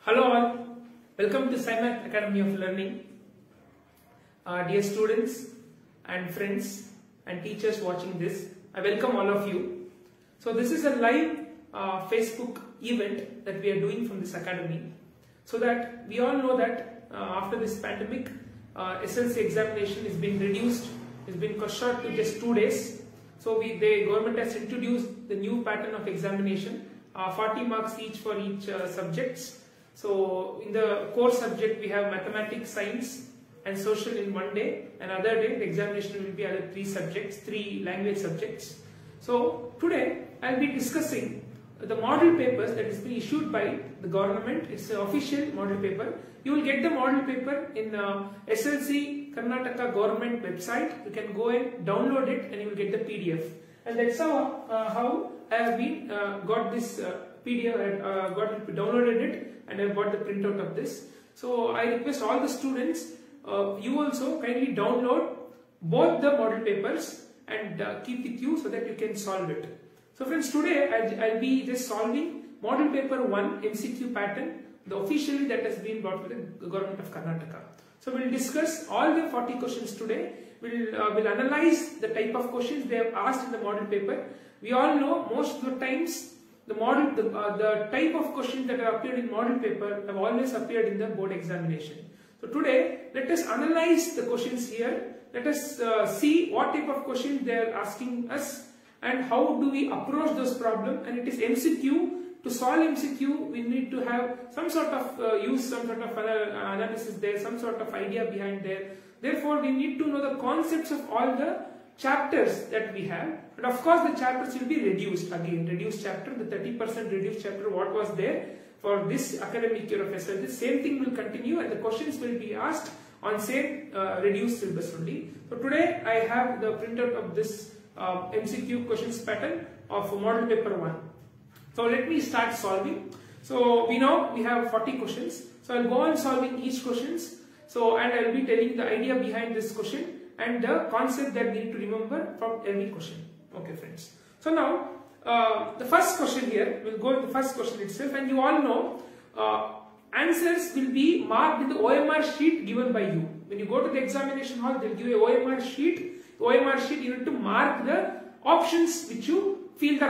Hello all, welcome to SciMath Academy of Learning. Dear students and friends and teachers watching this, I welcome all of you. So this is a live Facebook event that we are doing from this academy, so that we all know that after this pandemic, SLC examination is being reduced, it's been cut short to just 2 days. So the government has introduced the new pattern of examination, 40 marks each for each subjects. So in the core subject we have mathematics, science and social in one day. Another day the examination will be other 3 subjects, 3 language subjects. So today I will be discussing the model papers that is being issued by the government. It's an official model paper. You will get the model paper in SLC Karnataka government website. You can go and download it and you will get the PDF. And that's how I have been got this PDF and downloaded it, and I got the printout of this. So I request all the students, you also kindly download both the model papers and keep with you so that you can solve it. So friends, today I'll be just solving model paper 1 MCQ pattern, the officially that has been brought by the government of Karnataka. So we'll discuss all the 40 questions today. We'll analyze the type of questions they have asked in the model paper. We all know most of the times the type of questions that have appeared in model paper have always appeared in the board examination. So today let us analyze the questions here. Let us see what type of questions they are asking us and how do we approach those problems. And it is MCQ. To solve MCQ, we need to have some sort of use some sort of analysis there, some sort of idea behind there. Therefore, we need to know the concepts of all the chapters that we have. And of course, the chapters will be reduced again. Reduced chapter, the 30% reduced chapter, what was there for this academic year of SL. The same thing will continue and the questions will be asked on same reduced syllabus only. So today, I have the printout of this MCQ questions pattern of model paper 1. So let me start solving. So we know we have 40 questions. So I'll go on solving each questions. So and I'll be telling the idea behind this question and the concept that we need to remember from every question. Okay, friends. So now the first question here, we'll go to the first question itself, and you all know answers will be marked with the OMR sheet given by you. When you go to the examination hall, they'll give you a OMR sheet. The OMR sheet, you need to mark the options which you feel the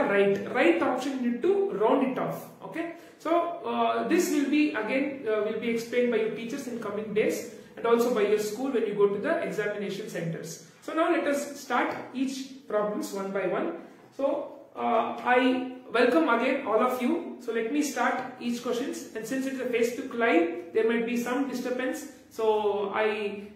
right option, you need to round it off. Okay, so this will be again will be explained by your teachers in coming days and also by your school when you go to the examination centers. So now let us start each problems one by one. So I welcome again all of you. So let me start each questions, and since it's a Facebook live, there might be some disturbance. So I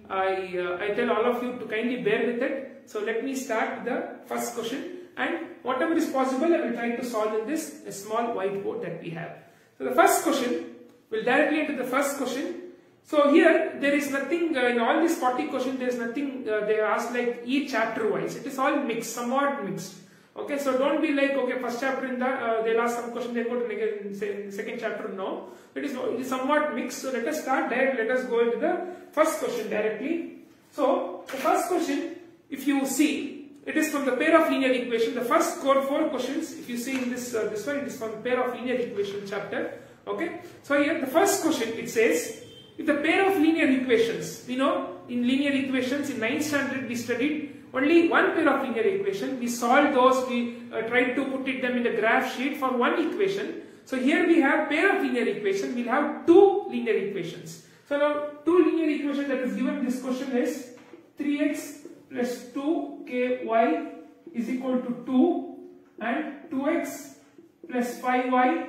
tell all of you to kindly bear with it. So let me start the first question. And whatever is possible, I will try to solve in this small whiteboard that we have. So the first question, we'll directly enter the first question. So here, there is nothing, in all these 40 questions, there is nothing, they are asked like each chapter wise. It is all mixed, somewhat mixed. Okay, so don't be like, okay, first chapter in the, they'll ask some question, then go to second chapter, no. It is somewhat mixed. So let us start directly, let us go into the first question directly. So, the first question, if you see, it is from the pair of linear equation. The first 4 questions, if you see in this one, it is from the pair of linear equation chapter. Okay. So here the first question, it says, if the pair of linear equations, we know in linear equations in 9th standard we studied only one pair of linear equation. We solved those, we tried to put them in the graph sheet for one equation. So here we have pair of linear equation, we'll have 2 linear equations. So now 2 linear equations that is given, this question is 3x plus 2ky is equal to 2 and 2x plus 5y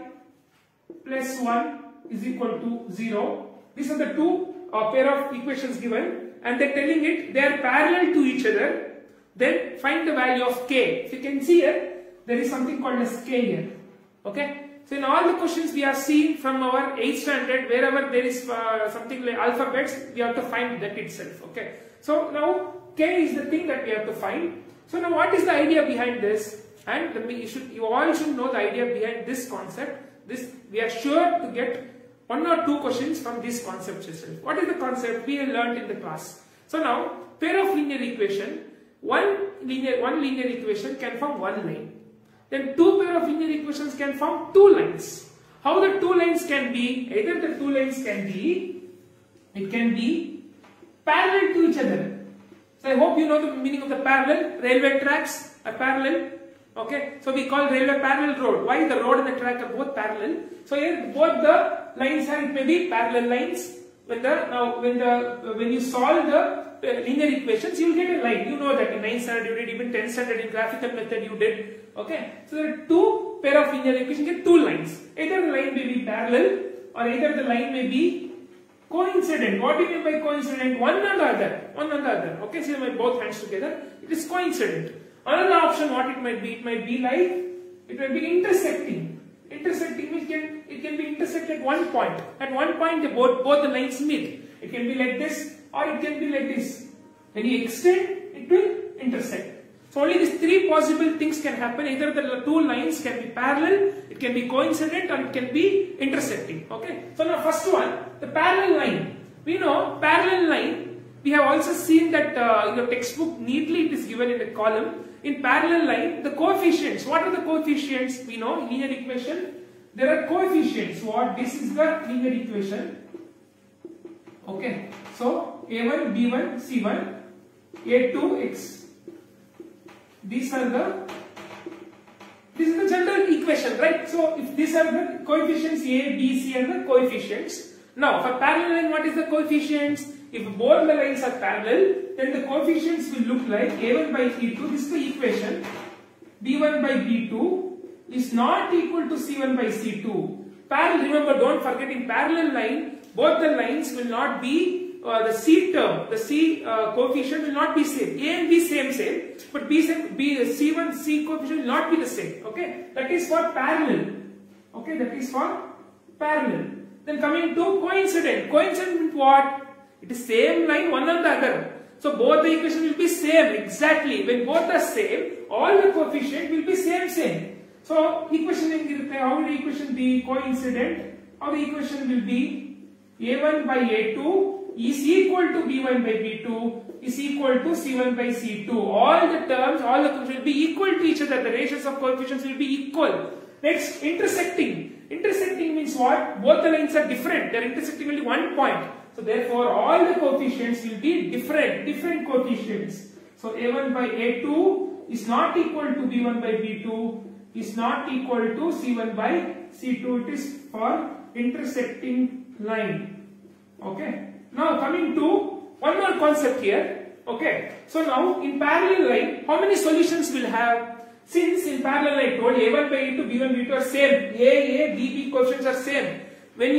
plus 1 is equal to 0. These are the 2 pair of equations given, and they're telling it they are parallel to each other. Then find the value of k. If you can see here, there is something called as k here. Okay. So in all the questions we have seen from our 8th standard, wherever there is something like alphabets, we have to find that itself. Okay. So now k is the thing that we have to find. So now what is the idea behind this? And you all should know the idea behind this concept. This we are sure to get 1 or 2 questions from this concept itself. What is the concept we have learned in the class? So now pair of linear equation, one linear equation can form one line. Then 2 pair of linear equations can form 2 lines. How the two lines can be, either the two lines can be, it can be parallel to each other. So I hope you know the meaning of the parallel. Railway tracks are parallel. Okay, so we call railway parallel road. Why? The road and the track are both parallel. So here both the lines are, it may be parallel lines. When you solve the linear equations, you will get a line. You know that in 9th standard you did, even 10th standard in graphical method you did. Okay, so there are two pair of linear equations, get two lines. Either the line may be parallel or either the line may be coincident. What do you mean by coincident? One and the other. One and the other. Okay, see my both hands together. It is coincident. Another option, what it might be like, it might be intersecting. Intersecting means it can be intersected at one point. At one point, both the lines meet. It can be like this or it can be like this. When you extend, it will intersect. So only these three possible things can happen. Either the two lines can be parallel, it can be coincident, or it can be intersecting. Okay. So now first one, the parallel line. We know parallel line. We have also seen that in the textbook neatly it is given in the column. In parallel line, the coefficients. What are the coefficients? We know linear equation. There are coefficients. What? This is the linear equation. Okay. So a1, b1, c1, a2, x. This is the general equation, right? So if these are the coefficients, a, b, c are the coefficients. Now for parallel line, what is the coefficients? If both the lines are parallel, then the coefficients will look like a1 by e2. This is the equation. b1 by b2 is not equal to c1 by c2. Parallel, remember, don't forget, in parallel line, both the lines will not be the c term, the c coefficient will not be same. A and b same, but c1, c coefficient will not be the same. Okay, that is for parallel. Okay, that is for parallel. Then coming to coincident. Coincident means what? It is same line, one and the other. So both the equation will be same exactly. When both are same, all the coefficient will be same. So equation how will the equation be coincident? How the equation will be a1 by a2 is equal to b1 by b2 is equal to c1 by c2. All the terms, all the coefficients will be equal to each other. The ratios of coefficients will be equal. Next, intersecting. Intersecting means what? Both the lines are different. They are intersecting only one point. So therefore, all the coefficients will be different coefficients. So a1 by a2 is not equal to b1 by b2, is not equal to c1 by c2. It is for intersecting line. Okay. Now coming to one more concept here. Okay. So now in parallel line, how many solutions will have? Since in parallel line told a1 by a2, b1, b2 are same. A, b coefficients are same. When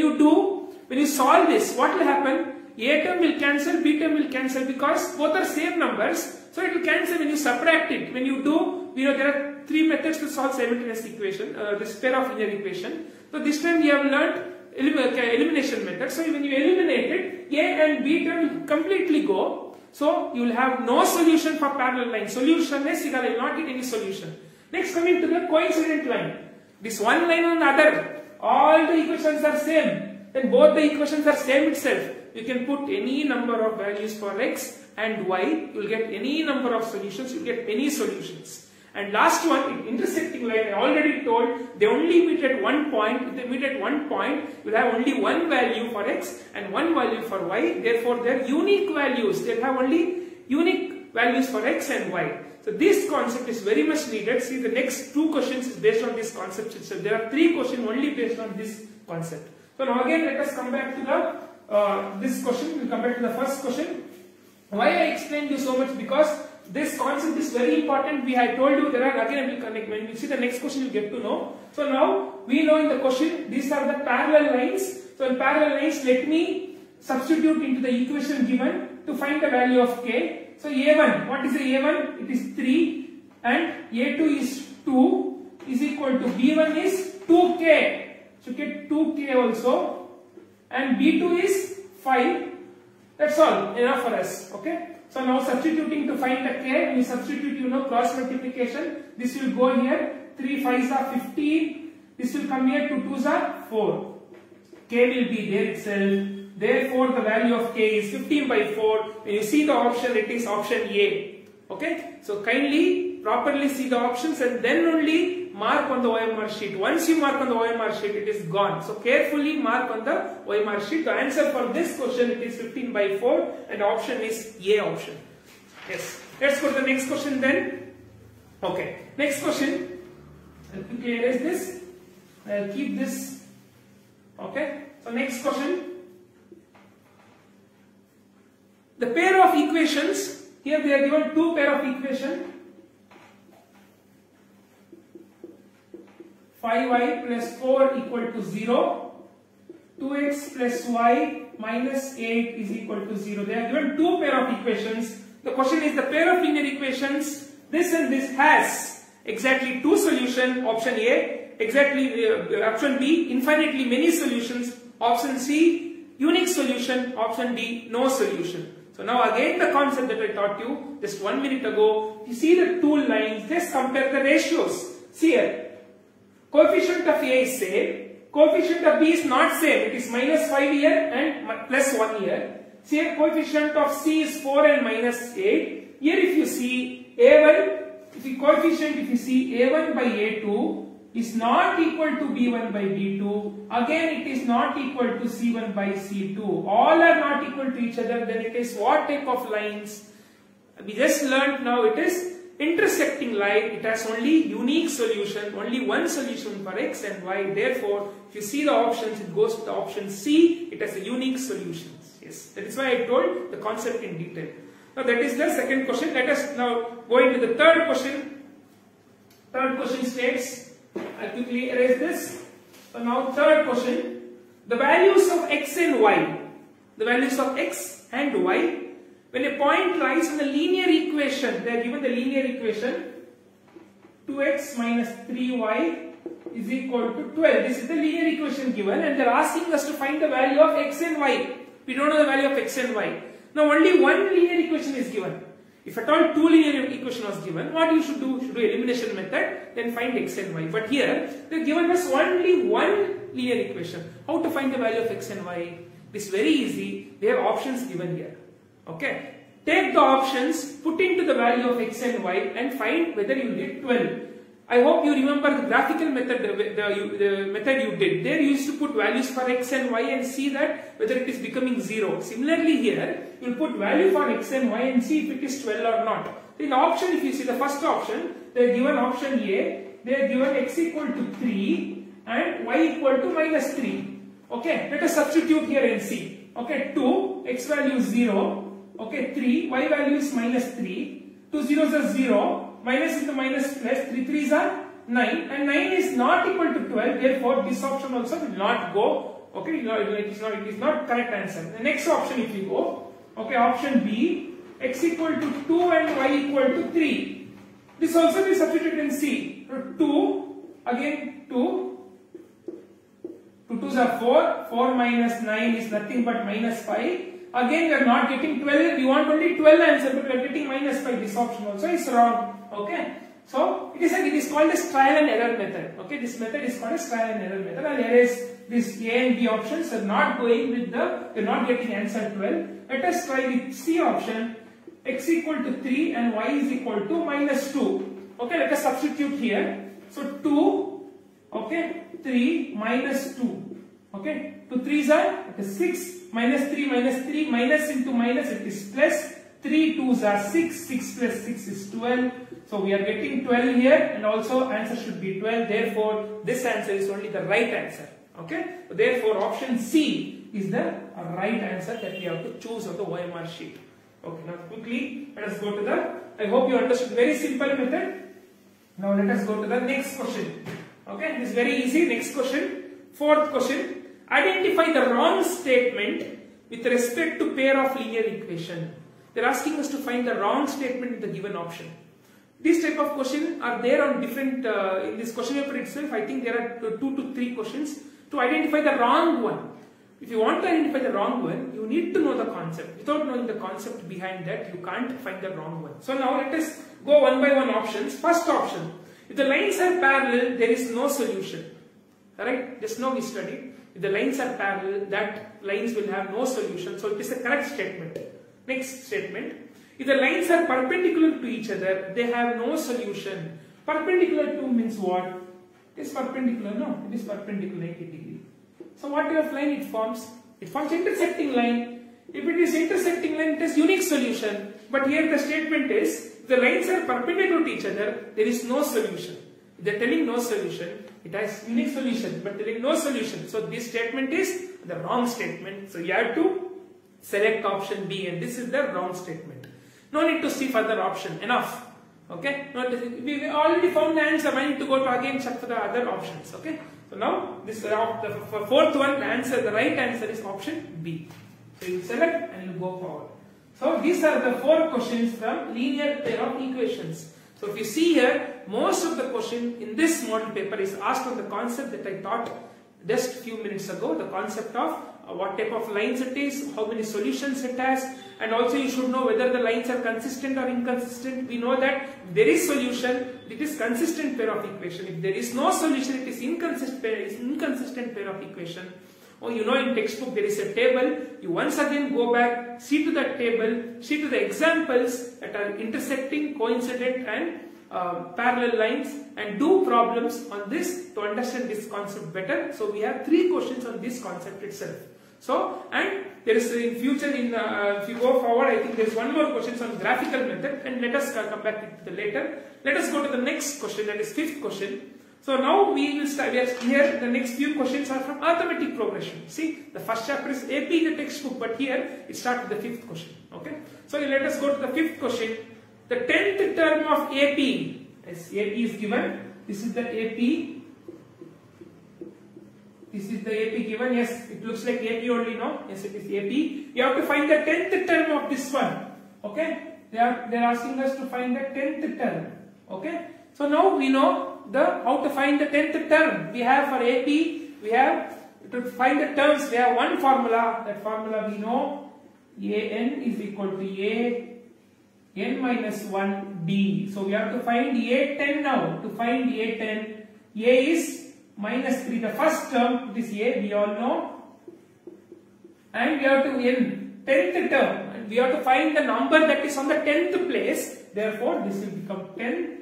you solve this, what will happen? A term will cancel, b term will cancel because both are same numbers. So it will cancel when you subtract it. When you do, there are three methods to solve simultaneous equation, this pair of linear equation. So this time we have learned elimination method. So when you eliminate it, A and B term will completely go. So you will have no solution for parallel line. Solution is you will not get any solution. Next, coming to the coincident line. This one line and the other, all the equations are same. Then both the equations are same itself. You can put any number of values for x and y. You will get any number of solutions. You will get many solutions. And last one, intersecting line, I already told, they only meet at one point. If they meet at one point, you will have only one value for x and one value for y. Therefore, they are unique values. They will have only unique values for x and y. So this concept is very much needed. See, the next two questions is based on this concept itself. There are three questions only based on this concept. So now again, let us come back to the this question. We'll come back to the first question. Why I explained you so much? Because this concept is very important. I told you there are, again I will connect. When you see the next question, you get to know. So now we know in the question these are the parallel lines. So in parallel lines, let me substitute into the equation given to find the value of k. So a1, what is the a1? It is 3 and a2 is 2 is equal to b1 is 2k. So get 2k also, and b2 is 5. That's all, enough for us. Okay. So now substituting to find the k, we substitute, cross multiplication. This will go here. 3 5s are 15. This will come here. 2 2s are 4. K will be there itself. Therefore, the value of k is 15 by 4. When you see the option, it is option A. Okay. So kindly properly see the options and then only mark on the OMR sheet. Once you mark on the OMR sheet, it is gone. So carefully mark on the OMR sheet. The answer for this question, it is 15 by 4 and option is A option. Yes. Let's go to the next question then. Okay. Next question. I'll quickly erase this. I'll keep this. Okay. So next question. The pair of equations, here they are given two pair of equations. 5y plus 4 equal to 0. 2x plus y minus 8 is equal to 0. They are given two pair of equations. The question is the pair of linear equations, this and this has exactly two solutions. Option A, exactly option B, infinitely many solutions. Option C, unique solution. Option D, no solution. So now again the concept that I taught you just 1 minute ago. You see the two lines, just compare the ratios. See here, coefficient of A is same, coefficient of B is not same. It is minus 5 here and plus 1 here. See here, coefficient of C is 4 and minus 8. Here if you see A1, if you coefficient, if you see A1 by A2 is not equal to B1 by B2, again it is not equal to C1 by C2. All are not equal to each other, then it is what type of lines? We just learned now it is intersecting line. It has only unique solution, only one solution for x and y. Therefore, if you see the options, it goes to the option C. It has a unique solutions. Yes, that is why I told the concept in detail. Now that is the second question. Let us now go into the third question. Third question states, I'll quickly erase this. So now third question, the values of x and y. The values of x and y. When a point lies in a linear equation, they are given the linear equation 2x minus 3y is equal to 12. This is the linear equation given and they are asking us to find the value of x and y. We don't know the value of x and y. Now only one linear equation is given. If at all two linear equation was given, what you should do? You should do elimination method, then find x and y. But here, they are given us only one linear equation. How to find the value of x and y? It is very easy. They have options given here. Okay. Take the options, put into the value of x and y and find whether you get 12. I hope you remember the graphical method, the method you did. There you used to put values for x and y and see that whether it is becoming 0. Similarly here, you will put value for x and y and see if it is 12 or not. In the option, if you see the first option, they are given option A, they are given x equal to 3 and y equal to minus 3. Okay, let us substitute here and see. Okay, 2, x value is 0. Okay, 3, y value is minus 3. 2 zeros are 0. Minus into minus plus, 3 3s are 9 and 9 is not equal to 12, therefore this option also will not go. Okay, it is not correct answer. The next option if you go, okay, option B, x equal to 2 and y equal to 3. This also we substitute in C. So 2, again 2, 2 2s are 4, 4 minus 9 is nothing but minus 5. Again we are not getting 12, we want only 12 answer, but we are getting minus 5. This option also is wrong. Okay, so it is called as trial and error method. Okay, this method is called as trial and error method. I'll erase this A and B options. Are not going with the, you're not getting answer 12. Let us try with C option. X equal to 3 and y is equal to minus 2. Okay, let us substitute here. So 2, okay, 3 minus 2. Okay, 2 3s are 6 minus 3 minus 3 minus into minus, it is plus. 3 2s are 6, 6 plus 6 is 12. So we are getting 12 here and also answer should be 12. Therefore, this answer is only the right answer. Okay. So therefore, option C is the right answer that we have to choose on the OMR sheet. Okay. Now quickly, let us go to the, I hope you understood, very simple method. Now let us go to the next question. Okay. This is very easy. Next question. Fourth question. Identify the wrong statement with respect to pair of linear equation. They are asking us to find the wrong statement in the given option. These type of questions are there on different, in this question paper itself, I think there are 2 to 3 questions to identify the wrong one. If you want to identify the wrong one, you need to know the concept. Without knowing the concept behind that, you can't find the wrong one. So now let us go one by one options. First option, if the lines are parallel, there is no solution. Alright, just now we studied. If the lines are parallel, that lines will have no solution. So it is a correct statement. Next statement, If the lines are perpendicular to each other, they have no solution. Perpendicular to means what? It is perpendicular, no? It is perpendicular 90 degree. So what kind of line it forms? It forms intersecting line. If it is intersecting line, it has unique solution. But here the statement is, if the lines are perpendicular to each other, there is no solution. If they are telling no solution, it has unique solution, but telling no solution. So this statement is the wrong statement. So you have to select option B, and this is the wrong statement. No need to see further option. Enough. Okay. We already found the answer. I need to go to again check for the other options. Okay. So now this the fourth one. The answer, the right answer is option B. So you select and you go forward. So these are the 4 questions from linear pair of equations. So if you see here, most of the question in this model paper is asked on the concept that I taught just a few minutes ago, the concept of what type of lines it is, how many solutions it has, and also you should know whether the lines are consistent or inconsistent. We know that if there is solution, it is consistent pair of equation. If there is no solution, it is inconsistent pair of equation. Oh, you know in textbook there is a table. You once again go back, see to that table, see to the examples that are intersecting, coincident and parallel lines, and do problems on this to understand this concept better. So we have 3 questions on this concept itself. So, and there is in future, if you go forward, I think there is one more question on graphical method, and let us come back to the later. Let us go to the next question, that is 5th question. So now we will start. Here the next few questions are from arithmetic progression. See, the first chapter is AP in the textbook, but here it starts with the 5th question. Okay. So let us go to the 5th question. The 10th term of AP. Yes, AP is given. This is the AP. This is the AP given. Yes, it looks like AP only, no? Yes, it is AP. You have to find the 10th term of this one. Okay. They are asking us to find the 10th term. Okay. So now we know how to find the 10th term. We have for AP, we have to find the terms. We have one formula. That formula we know, AN is equal to AN minus 1D. So we have to find A10 now. To find A10, A is minus 3. The first term, it is A, we all know. And we have to N, 10th term. And we have to find the number that is on the 10th place. Therefore, this will become 10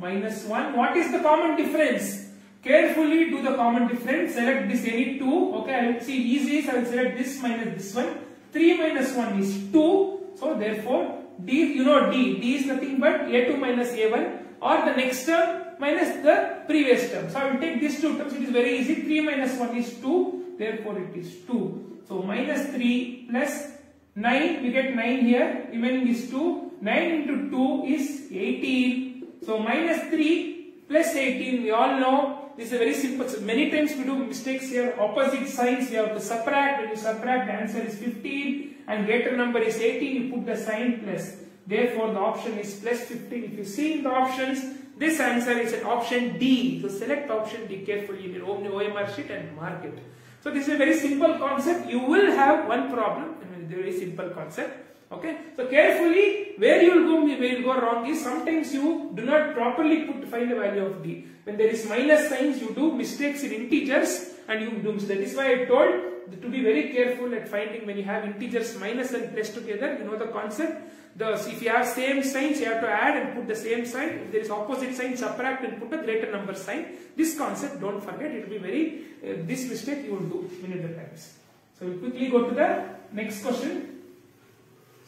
minus 1. What is the common difference? Carefully do the common difference. Select this any 2. Okay, I will see easy is I will select this minus this one. 3 minus 1 is 2. So therefore, D, you know D is nothing but A2 minus A1 or the next term minus the previous term. So I will take these 2 terms. It is very easy. 3 minus 1 is 2. Therefore, it is 2. So minus 3 plus 9. We get 9 here. Remaining is 2. 9 into 2 is 18. So minus 3 plus 18, we all know this is very simple. So many times we do mistakes here. Opposite signs we have to subtract. When you subtract, the answer is 15 and greater number is 18. You put the sign plus. Therefore, the option is plus 15. If you see in the options, this answer is an option D. So select option D carefully in your OMR sheet and mark it. So this is a very simple concept. You will have one problem in a very simple concept. Okay, so carefully where you will go wrong is sometimes you do not properly find the value of D. When there is minus signs, you do mistakes in integers and you do. That is why I told to be very careful at finding when you have integers minus and plus together. You know the concept. If you have same signs, you have to add and put the same sign. If there is opposite sign, subtract and put a greater number sign. This concept, don't forget. It will be very. This mistake you will do many other times. So we quickly go to the next question.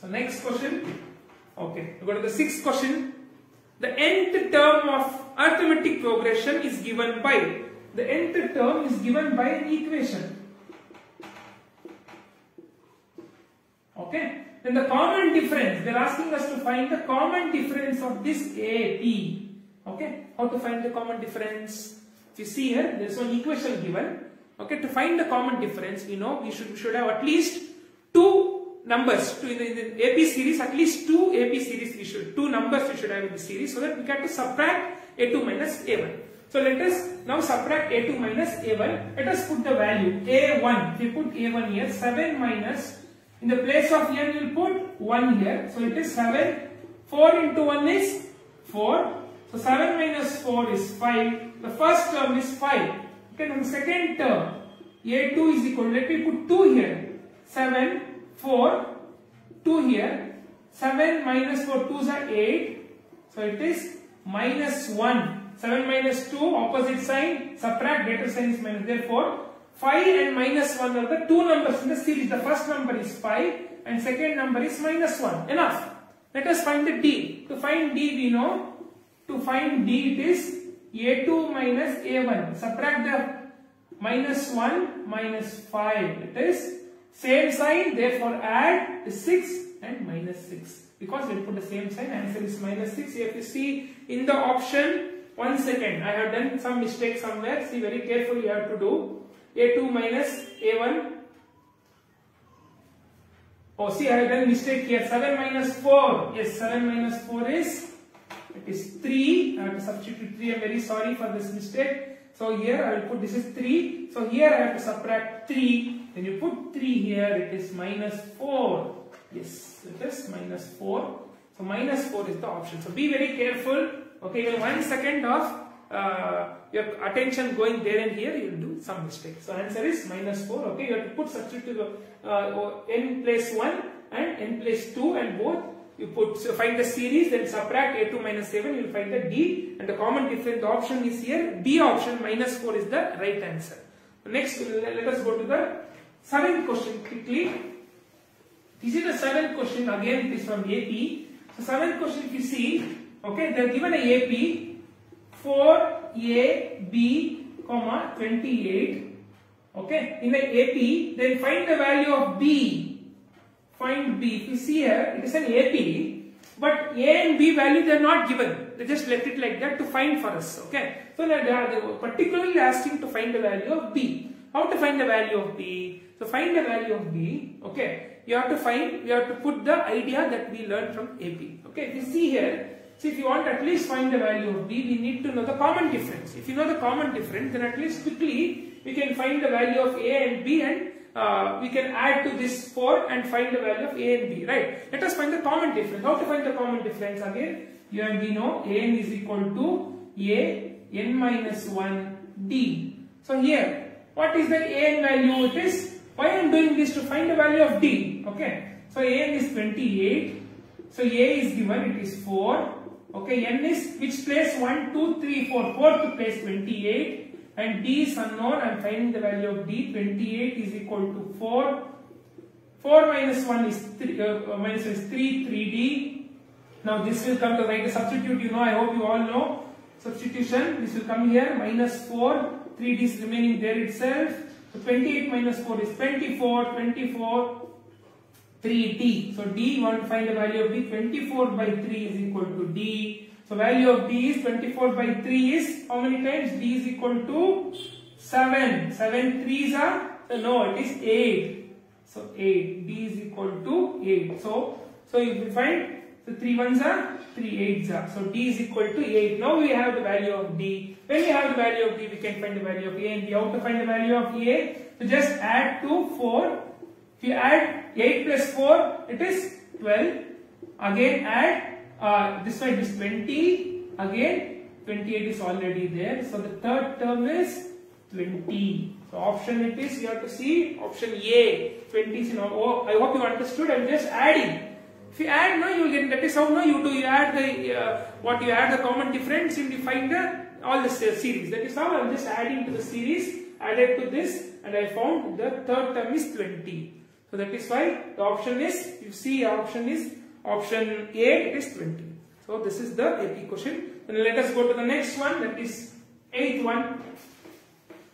So next question, okay, we go to the 6th question. The nth term of arithmetic progression is given by, the nth term is given by an equation. Okay, then the common difference, they are asking us to find the common difference of this AP. Okay, how to find the common difference? If you see here, there is one equation given. Okay, to find the common difference, we know we should have at least 2 numbers in the AP series, at least 2 AP series 2 numbers we should have in the series, so that we get to subtract A2 minus A1. So let us now subtract A2 minus A1. Let us put the value A1. If you put A1 here, 7 minus, in the place of n you will put 1 here. So it is 7. 4 into 1 is 4. So 7 minus 4 is 5. The first term is 5. Okay, now the second term, A2 is equal, let me put 2 here. 7, 4, 2 here, 7 minus 4, 2s are 8. So it is minus 1. 7 minus 2, opposite sign, subtract, greater sign is minus. Therefore, 5 and minus 1 are the two numbers in the series. The first number is 5 and second number is minus 1. Enough. Let us find the D. To find D, we know, to find D it is A2 minus A1. Subtract the minus 1 minus 5. It is same sign, therefore add the 6 and minus 6. Because we put the same sign, answer is minus 6. If you see in the option, 1 second, I have done some mistake somewhere. See, very carefully you have to do. A2 minus A1. Oh, see, I have done mistake here. 7 minus 4. Yes, 7 minus 4 is, it is 3. I have to substitute 3. I am very sorry for this mistake. So here I will put, this is 3. So here I have to subtract 3. When you put 3 here, it is minus 4. Yes, it is minus 4. So minus 4 is the option. So be very careful. Okay, even 1 second of your attention going there and here, you will do some mistake. So answer is minus 4. Okay, you have to put substitute n place 1 and n place 2 and both. You put, so find the series, then subtract A2 minus 7, you will find the D, and the common difference, the option is here, B option, minus 4 is the right answer. Next, let us go to the 7th question quickly. This is the 7th question, again it is from AP. So 7th question, if you see, okay, they are given a AP, 4AB, 28, okay, in the AP, then find the value of B. Find B. If you see here, it is an AP, but A and B value they are not given. They just left it like that to find for us. Okay. So they are particularly asking to find the value of B. How to find the value of B? So find the value of B. Okay. You have to put the idea that we learned from AP. Okay. If you see here, so if you want to at least find the value of B, we need to know the common difference. If you know the common difference, then at least quickly we can find the value of A and B, and we can add to this 4 and find the value of A and B, right? Let us find the common difference. How to find the common difference? Again, you and we know An is equal to A, n minus 1, D. So here, what is the An value? It is, why I am doing this? To find the value of D. Okay, so An is 28. So A is given, it is 4. Okay, n is which place? 1, 2, 3, 4. Fourth place 28. And D is unknown. I am finding the value of D. 28 is equal to 4. 4 minus 1 is 3, minus 1 is 3, 3D. Now this will come to write a substitute, you know, I hope you all know. Substitution, this will come here, minus 4, 3D is remaining there itself. So 28 minus 4 is 24, 24, 3D. So D, you want to find the value of D, 24 by 3 is equal to D. So value of D is 24 by 3 is how many times? D is equal to 7. 7 3s are, no, it is 8. So 8. D is equal to 8. So you will find the 3 1s are 3 8s are. So D is equal to 8. Now we have the value of D. When we have the value of D, we can find the value of A and B. How to find the value of A? So just add to 4. If you add 8 plus 4, it is 12. Again add. This side is 20, again 28 is already there, so the third term is 20. So option it is, you have to see option A, 20 is, oh, I hope you understood. I'm just adding. If you add, no, you will get, that is how no, you add the what you add the common difference and you find all the series. That is how I'm just adding to the series, added to this, and I found the third term is 20. So that is why the option is, you see option is option A, it is 20. So this is the AP question. Then let us go to the next one, that is 8th one.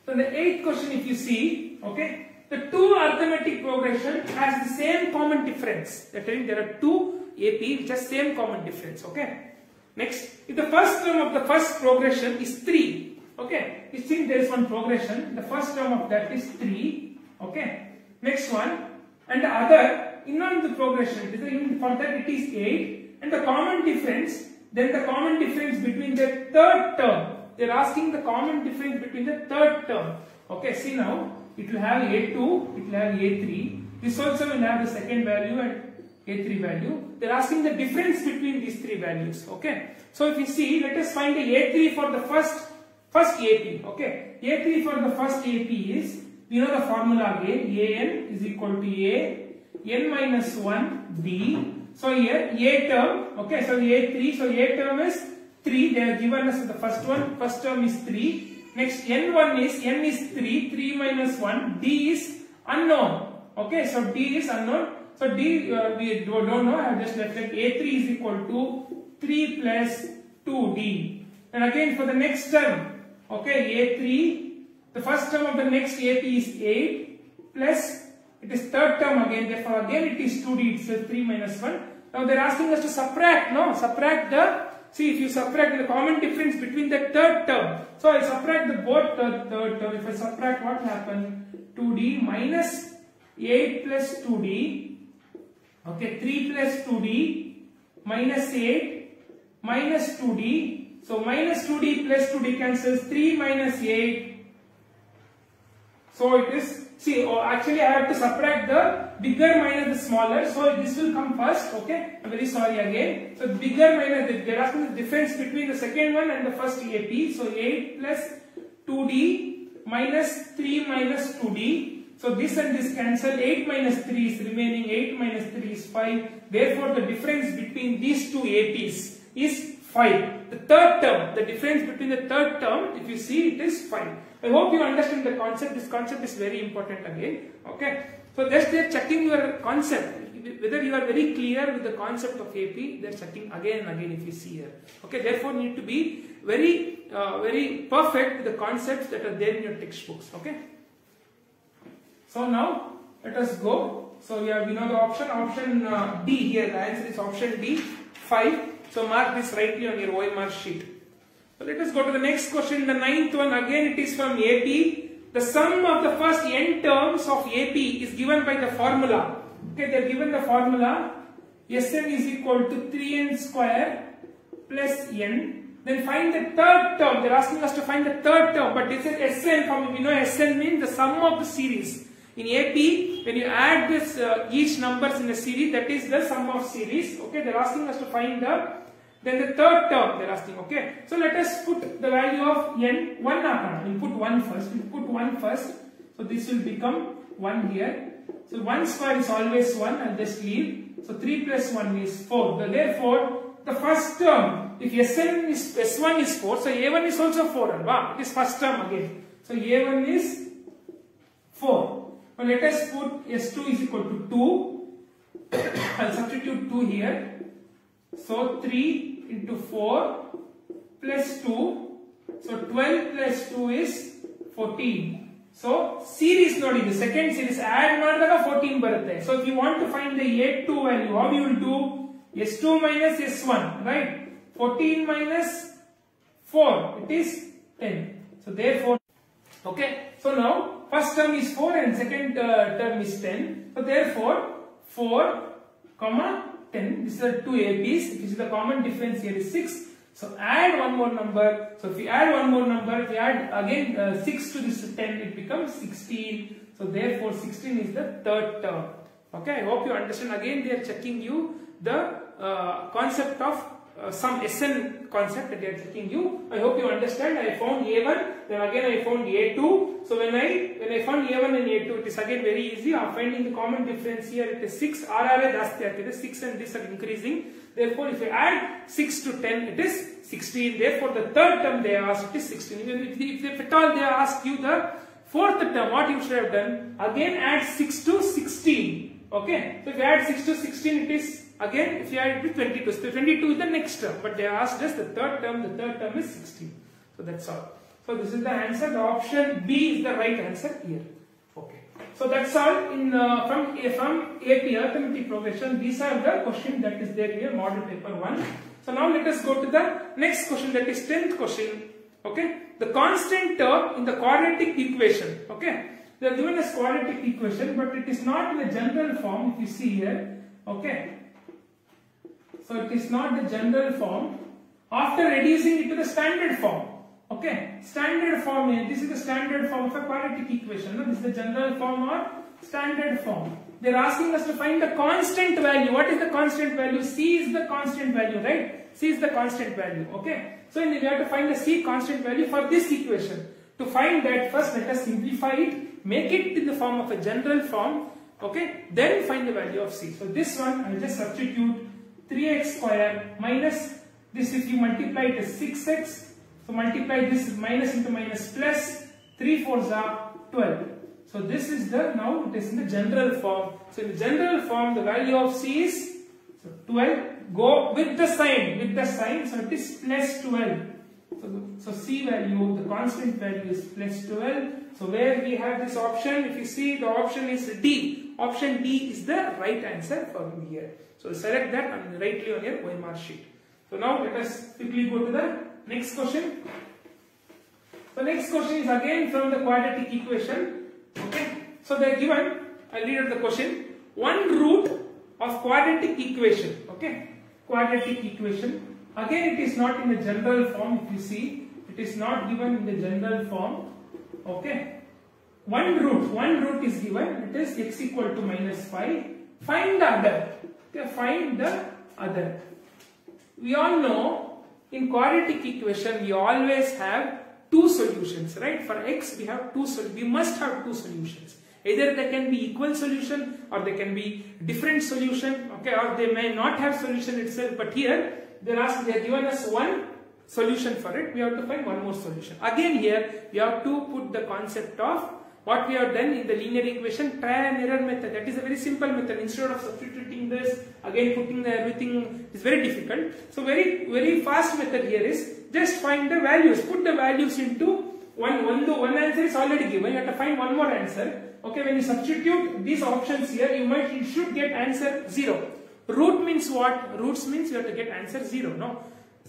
So the 8th question, if you see, okay, the two arithmetic progression has the same common difference. That means there are two AP which has same common difference. Okay. Next, if the first term of the first progression is 3, okay, you think there is one progression. The first term of that is 3. Okay. Next one, and the other. In on the progression, for that it is 8, and the common difference, then the common difference between the third term. They are asking the common difference between the third term. Okay, see now, it will have A2, it will have A3. This also will have the second value and A3 value. They are asking the difference between these three values. Okay, so if you see, let us find the A3 for the first AP. Okay, A3 for the first AP is, we know the formula again, An is equal to A, n minus 1 D. So here A term, okay, so A3, so A term is 3, they have given us the first one, first term is 3. Next N1 is, N is 3, 3 minus 1, D is unknown, okay, so D is unknown. So D we don't know, I have just left like A3 is equal to 3 plus 2D. And again for the next term, okay, A3, the first term of the next AP is 8 plus, it is third term again, therefore again it is 2D, itself 3 minus 1. Now they are asking us to subtract, no, subtract the, see if you subtract the common difference between the third term. So I subtract the both third term, if I subtract what will happen, 2D minus 8 plus 2D, okay, 3 plus 2D minus 8 minus 2D. So minus 2D plus 2D cancels 3 minus 8. So it is, see, actually I have to subtract the bigger minus the smaller. So this will come first, okay. I'm very sorry again. So bigger minus, they are asking the difference between the second one and the first AP. So 8 plus 2D minus 3 minus 2D. So this and this cancel, 8 minus 3 is remaining, 8 minus 3 is 5. Therefore the difference between these two APs is 5. The third term, the difference between the third term, if you see, it is 5. I hope you understand the concept. This concept is very important again. Okay. So just they are checking your concept. Whether you are very clear with the concept of AP, they are checking again and again if you see here. Okay. Therefore need to be very, very perfect with the concepts that are there in your textbooks. Okay. So now let us go. So we know the option D here. The answer is option D, 5. So mark this rightly on your OMR sheet. So let us go to the next question. The ninth one, again it is from AP. The sum of the first n terms of AP is given by the formula. Okay, they are given the formula. Sn is equal to 3n square plus n. Then find the third term. They are asking us to find the third term. But this is Sn form. We know Sn means the sum of the series. In AP, when you add this each numbers in a series, that is the sum of series. Okay, they are asking us to find then the third term they are asking. Okay, so let us put the value of n, 1 we'll put 1 first. We'll put 1 first. So this will become 1 here. So 1 square is always 1. I'll just leave. So 3 plus 1 is 4. Therefore, the first term, if S1 is 4, so A1 is also 4. Wow, it is first term again. So A1 is 4. Now let us put S2 is equal to 2. I'll substitute 2 here. So 3 into 4 plus 2. So 12 plus 2 is 14. So series nodi, the second series add madadaga 14 barutte. So if you want to find the A2 value, how you will do? S2 minus S1, right? 14 minus 4, it is 10. So therefore, okay. So now first term is 4 and second term is 10. So therefore 4, 10. These are two APs. If you see the common difference here is 6. So add one more number. So if you add one more number, if you add again 6 to this 10, it becomes 16. So therefore 16 is the third term. Okay, I hope you understand. Again they are checking you the concept of some Sn concept that they are checking you. I hope you understand. I found A1, then again I found A2. So when I found A1 and A2, it is again very easy. I'm finding the common difference here. It is 6. RRA jasti agtide. 6 and this are increasing. Therefore, if you add 6 to 10, it is 16. Therefore, the third term they asked it is 16. If at all they ask you the fourth term, what you should have done? Again add 6 to 16. Okay. So if you add 6 to 16, it is again, if you add it to 22, so 22 is the next term, but they asked us the third term is 16. So that's all. So this is the answer. The option B is the right answer here. Okay. So that's all in from AP arithmetic progression. These are the questions that is there here, model paper 1. So now let us go to the next question, that is 10th question. Okay. The constant term in the quadratic equation. Okay. They are given as quadratic equation, but it is not in the general form. If you see here. Okay. So it is not the general form. After reducing it to the standard form. Okay. Standard form, this is the standard form of a quadratic equation. No? This is the general form or standard form. They are asking us to find the constant value. What is the constant value? C is the constant value, right? C is the constant value. Okay. So we have to find the C constant value for this equation. To find that, first let us simplify it. Make it in the form of a general form. Okay, then find the value of c. So this one I will just substitute 3x square minus this, if you multiply it is 6x. So multiply this minus into minus plus 3 4s are 12. So this is the, now it is in the general form. So in the general form the value of c is 12. Go with the sign, so it is plus 12. So c value, the constant value is plus 12. So where we have this option, if you see the option is D. Option D is the right answer for me here. So select that and write on your OMR sheet. So now let us quickly go to the next question. The next question is again from the quadratic equation. Okay. So they are given, I'll read out the question. One root of quadratic equation. Okay. Quadratic equation. Again it is not in the general form, if you see. It is not given in the general form. Okay. One root is given. It is x equal to minus 5. Find the other. Okay. Find the other. We all know in quadratic equation we always have two solutions, right? For x we have two solutions. We must have two solutions. Either they can be equal solution or they can be different solution, okay, or they may not have solution itself. But here they are given us one solution for it. We have to find one more solution. Again here we have to put the concept of what we have done in the linear equation, trial and error method. That is a very simple method. Instead of substituting this, again putting the everything is very difficult. So very fast method here is just find the values. Put the values into one answer is already given. You have to find one more answer. Okay, when you substitute these options here, you should get answer 0. Root means what? Roots means you have to get answer 0. No,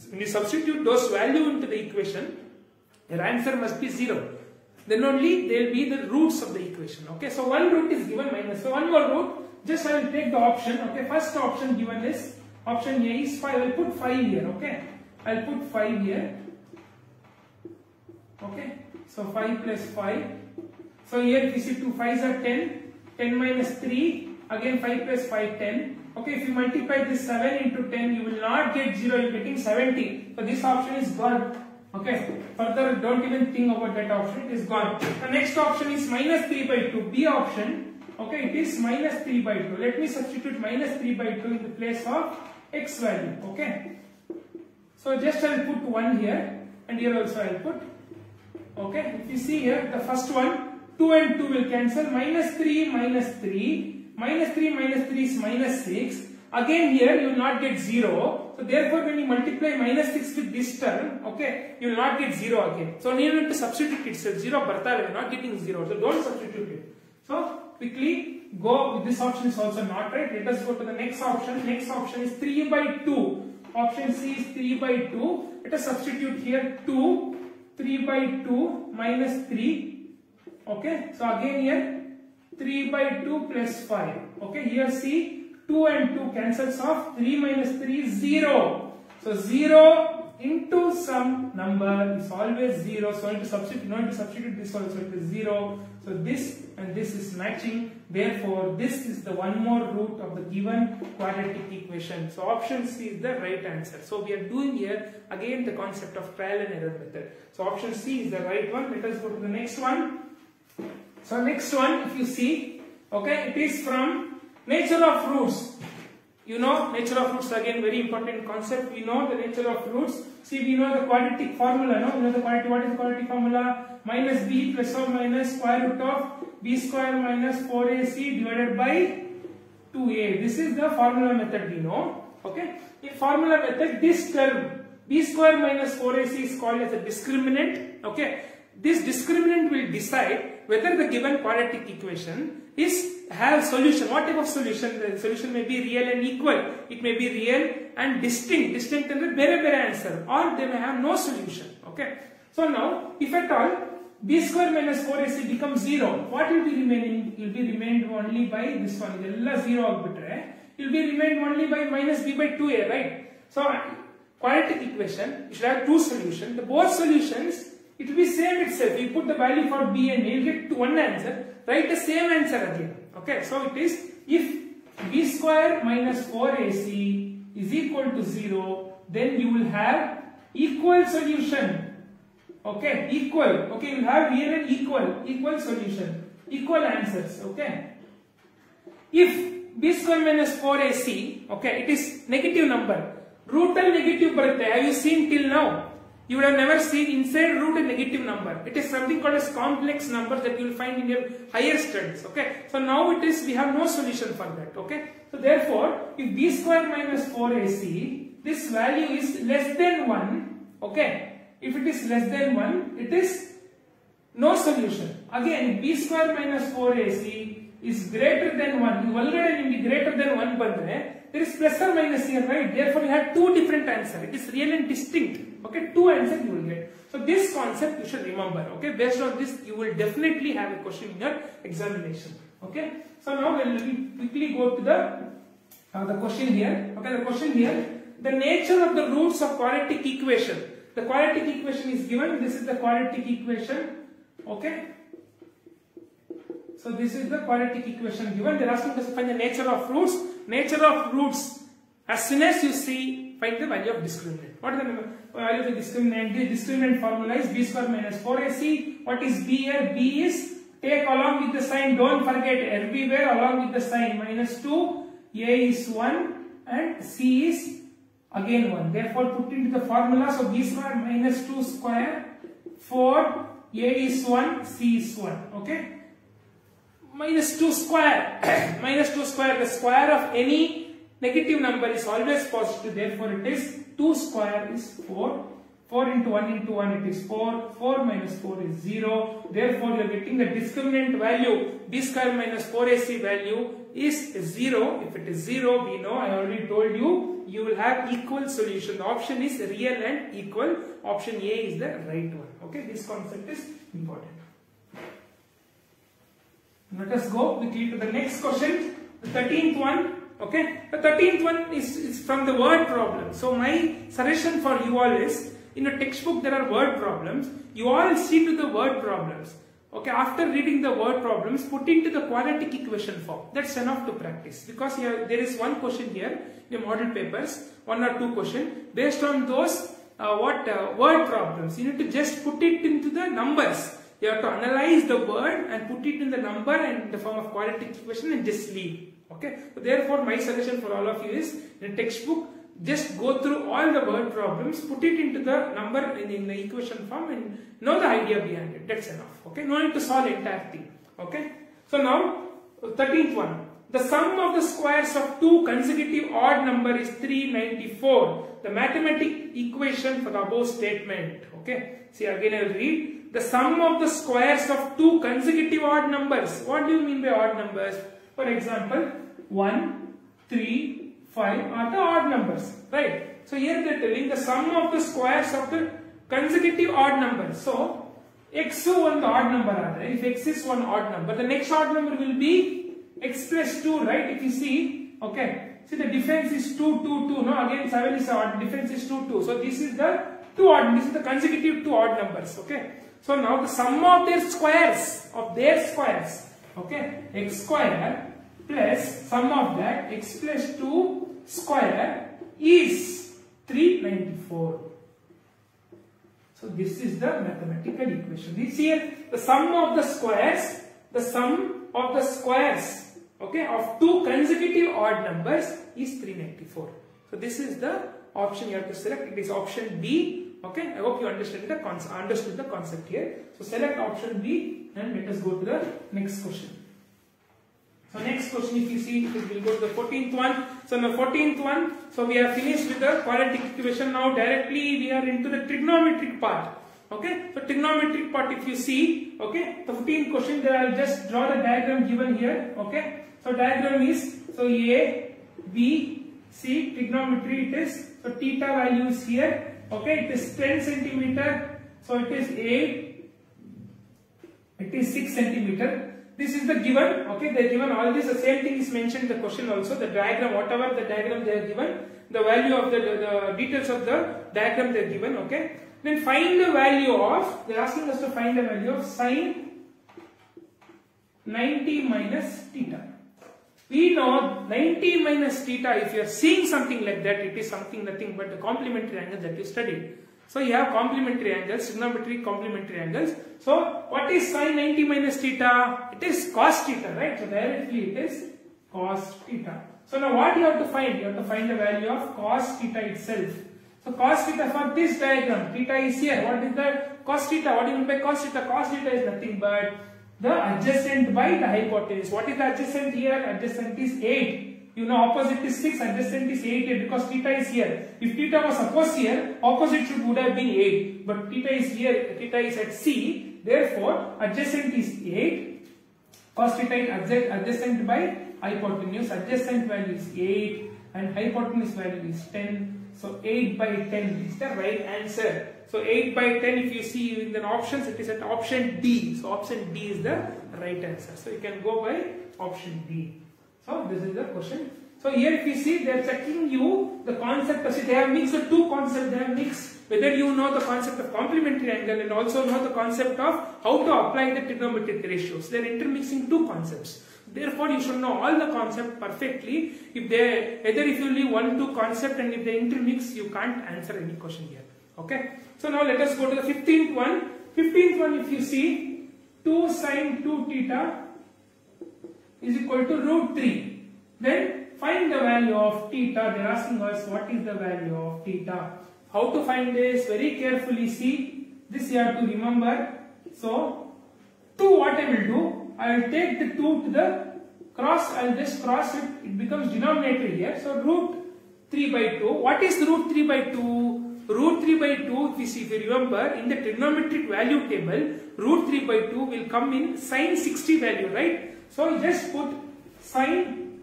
when you substitute those value into the equation, your answer must be 0. Then only they will be the roots of the equation. Okay, so one root is given minus. So one more root. Just I will take the option. Okay, first option given is option A is 5. I will put 5 here. Okay, I will put 5 here. Okay, so 5 plus 5. So here if you see 2 5s are 10. 10 minus 3. Again 5 plus 5 10. Okay, if you multiply this 7 into 10, you will not get 0. You are getting 70. So this option is gone. Okay, further don't even think about that option, it is gone. The next option is minus 3 by 2, B option. Okay, it is minus 3 by 2. Let me substitute minus 3 by 2 in the place of x value. Okay, so just I will put 1 here and here also I will put. Okay, if you see here the first one, 2 and 2 will cancel, minus 3 minus 3, minus 3 minus 3 is minus 6. Again here you will not get 0. So therefore when you multiply minus 6 with this term, okay, you will not get 0 again. So you need to substitute itself. 0 barta, you are not getting 0. So don't substitute it. So quickly go with this option is also not right. Let us go to the next option. Next option is 3 by 2. Option C is 3 by 2. Let us substitute here 2. 3 by 2 minus 3. Okay. So again here 3 by 2 plus 5. Okay. Here see 2 and 2 cancels off. 3 minus 3 is 0. So 0 into some number is always 0. So you need to substitute this also. It is 0. So this and this is matching. Therefore, this is the one more root of the given quadratic equation. So option C is the right answer. So we are doing here again the concept of trial and error method. So option C is the right one. Let us go to the next one. So next one, if you see, okay, it is from nature of roots. You know, nature of roots again very important concept. We know the nature of roots. See, we know the quadratic formula. No, we know the quadratic. What is the quadratic formula? Minus b plus or minus square root of b square minus 4ac divided by 2a. This is the formula method we know. Okay. In formula method, this term b square minus 4ac is called as a discriminant. Okay. This discriminant will decide whether the given quadratic equation have solution. What type of solution? The solution may be real and equal. It may be real and distinct. Distinct and bare answer. Or they may have no solution. Okay. So now, if at all b square minus 4ac becomes 0, what will be remaining? It will be remained only by this one. It will be remained only by minus b by 2a, right? So quadratic equation, you should have two solutions. The both solutions, it will be same itself. You put the value for b and a, you get to one answer. Write the same answer again. Okay, so it is if b square minus 4ac is equal to 0, then you will have equal solution. Okay, equal. Okay, you have here an equal solution, equal answers. Okay. if b square minus 4ac, okay, it is negative number. Root and negative birthday, have you seen till now? You would have never seen inside root a negative number. It is something called as complex number that you will find in your higher studies. Okay. So now it is, we have no solution for that. Okay. So therefore, if b square minus 4ac, this value is less than 1. Okay. If it is less than 1, it is no solution. Again, b square minus 4ac is greater than 1. You already greater than 1 bandre. There is plus or minus here, right? Therefore, you have two different answers. It is real and distinct. Okay, two answers you will get. So this concept you should remember. Okay, based on this, you will definitely have a question in your examination. Okay. So now we'll quickly go to the question here. Okay, the question here: the nature of the roots of quadratic equation. The quadratic equation is given. This is the quadratic equation. Okay. So this is the quadratic equation given. They are asking us to find the nature of roots. Nature of roots. As soon as you see, find the value of discriminant. What is the value of the discriminant? The discriminant formula is b square minus 4ac. What is b here? B is, take along with the sign. Don't forget everywhere along with the sign. Minus 2. A is 1 and c is again 1. Therefore, put into the formula. So b square minus 2 square 4. A is 1. C is 1. Okay. Minus 2 square. Minus 2 square. The square of any negative number is always positive. Therefore, it is 2 square is 4. 4 into 1 into 1 it is 4. 4 minus 4 is 0. Therefore, you are getting the discriminant value. B square minus 4ac value is 0. If it is 0, we know, I already told you, you will have equal solution. The option is real and equal. Option A is the right one. Okay, this concept is important. Let us go quickly to the next question, the 13th one. Okay, the 13th one is from the word problem. So my suggestion for you all is, in a textbook there are word problems. You all see to the word problems. Okay, after reading the word problems, put into the quadratic equation form. That's enough to practice, because here there is one question here in the model papers, 1 or 2 questions. Based on those word problems, you need to just put it into the numbers. You have to analyze the word and put it in the number and in the form of quadratic equation and just leave. Okay. So therefore, my suggestion for all of you is, in a textbook, just go through all the word problems, put it into the number in the equation form and know the idea behind it. That's enough. Okay. No need to solve the entire thing. Okay. So now, 13th one. The sum of the squares of two consecutive odd number is 394. The mathematical equation for the above statement. Okay. See, again I will read. The sum of the squares of two consecutive odd numbers. What do you mean by odd numbers? For example, 1, 3, 5 are the odd numbers, right? So here they are telling the sum of the squares of the consecutive odd numbers. So x is one odd number. If x is one odd number, the next odd number will be x plus 2, right? If you see, okay, see the difference is 2, 2, 2. No, again 7 is odd. Difference is 2, 2. So this is the two odd. This is the consecutive two odd numbers. Okay. So now the sum of their squares, okay, x square plus sum of that x plus 2 square is 394. So this is the mathematical equation. This here, the sum of the squares, okay, of two consecutive odd numbers is 394. So this is the option you have to select. It is option B. Okay, I hope you understood the concept here. So select option B and let us go to the next question. So next question, if you see, we will go to the 14th one. So in the 14th one, so we are finished with the quadratic equation. Now directly we are into the trigonometric part. Okay, so trigonometric part, if you see, okay, the 15th question, there I will just draw the diagram given here. Okay, so diagram is, so A, B, C, trigonometry it is. So theta value is here. Okay, it is 10 centimeter. So it is 8. It is 6 centimeter. This is the given. Okay, they are given all this. The same thing is mentioned in the question also. The diagram, whatever the diagram they are given, the value of the details of the diagram they are given. Okay. Then find the value of. They are asking us to find the value of sine 90 minus theta. We know 90 minus theta, if you are seeing something like that, it is something nothing but the complementary angle that you studied. So you have complementary angles, trigonometric complementary angles. So what is sine 90 minus theta? It is cos theta, right? So directly it is cos theta. So now what you have to find? You have to find the value of cos theta itself. So cos theta for this diagram, theta is here. What is the cos theta? What do you mean by cos theta? Cos theta is nothing but the adjacent by the hypotenuse. What is the adjacent here? Adjacent is 8. You know opposite is 6, adjacent is 8 here because theta is here. If theta was supposed here, opposite would have been 8. But theta is here, theta is at C. Therefore, adjacent is 8. Cos theta is adjacent by hypotenuse. Adjacent value is 8 and hypotenuse value is 10. So 8 by 10 is the right answer. So 8 by 10, if you see in the options, it is at option D. So option D is the right answer. So you can go by option D. So this is the question. So here if you see, they are checking you the concept of, see, they have mixed the two concepts, they have mixed whether you know the concept of complementary angle and also know the concept of how to apply the trigonometric ratios. They are intermixing two concepts. Therefore, you should know all the concept perfectly. If they, either if you leave one, two concept and if they intermix, you can't answer any question here. Okay. So now let us go to the 15th one. 15th one, if you see, 2 sin 2 theta is equal to root 3. Then find the value of theta. They are asking us what is the value of theta. How to find this? Very carefully see. This you have to remember. So 2, what I will do, I will take the 2 to the cross, I will just cross it, it becomes denominator here. So root 3 by 2. What is root 3 by 2? Root 3 by 2, if you remember, in the trigonometric value table, root 3 by 2 will come in sin 60 value, right? So you just put sin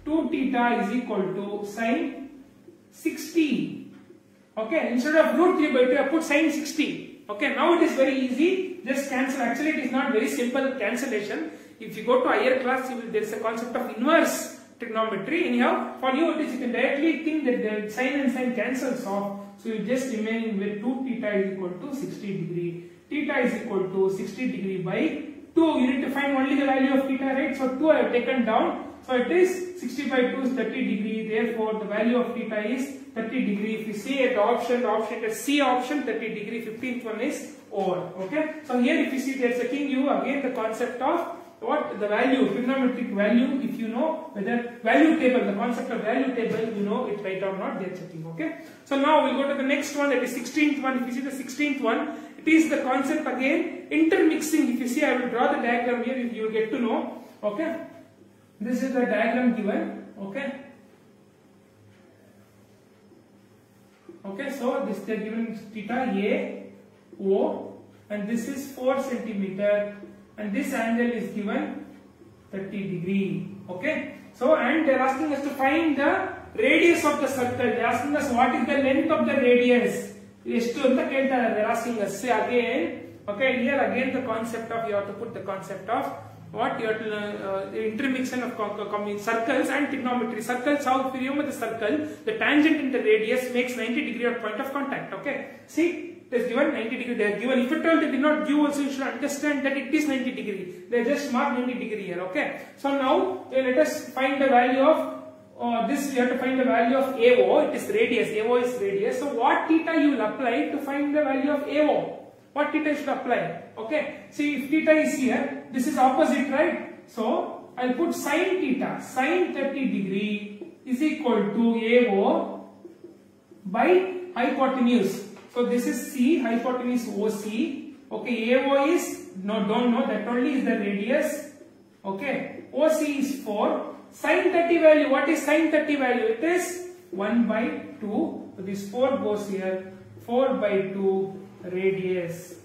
2 theta is equal to sin 60. Okay, instead of root 3 by 2, I put sin 60. Okay, now it is very easy. Just cancel. Actually, it is not very simple cancellation. If you go to higher class, there is a concept of inverse trigonometry. Anyhow, for you, it is, you can directly think that the sin and sin cancels off. So you just remain with 2 theta is equal to 60 degree. Theta is equal to 60 degree by 2. You need to find only the value of theta, right? So 2 I have taken down. So it is 60 by 2 is 30 degree. Therefore, the value of theta is 30 degree. If you see at the option at C option, 30 degree. 15th one is over. Okay. So here, if you see, they are checking you again the concept of what the value, trigonometric value. If you know whether value table, the concept of value table, you know it right or not, they are checking. Okay. So now we'll go to the next one, that is 16th one. If you see the 16th one, it is the concept again intermixing. If you see, I will draw the diagram here. You will get to know. Okay. This is the diagram given. Okay. Okay. So this they are given theta A, O, and this is 4 centimeter. And this angle is given 30 degree. Okay. So, and they are asking us to find the radius of the circle. They are asking us what is the length of the radius. They are asking us. Say again. Okay. Here again the concept of, you have to put the concept of what you have to the intermixtion of circles and trigonometry. Circles, how if you remember the circle, the tangent in the radius makes 90 degree of point of contact. Okay. See. It is given 90 degree, they are given. If at all they did not give also, you should understand that it is 90 degree. They just mark 90 degree here, okay. So now, let us find the value of, this we have to find the value of AO, it is radius, AO is radius. So what theta you will apply to find the value of AO? What theta you should apply? Okay, see if theta is here, this is opposite, right? So, I will put sin theta, sin 30 degree is equal to AO by hypotenuse. So this is C, hypotenuse OC. Okay, AO is, no, don't know, that only is the radius. Okay, OC is 4. Sin 30 value, what is sin 30 value? It is 1 by 2. So this 4 goes here, 4 by 2 radius.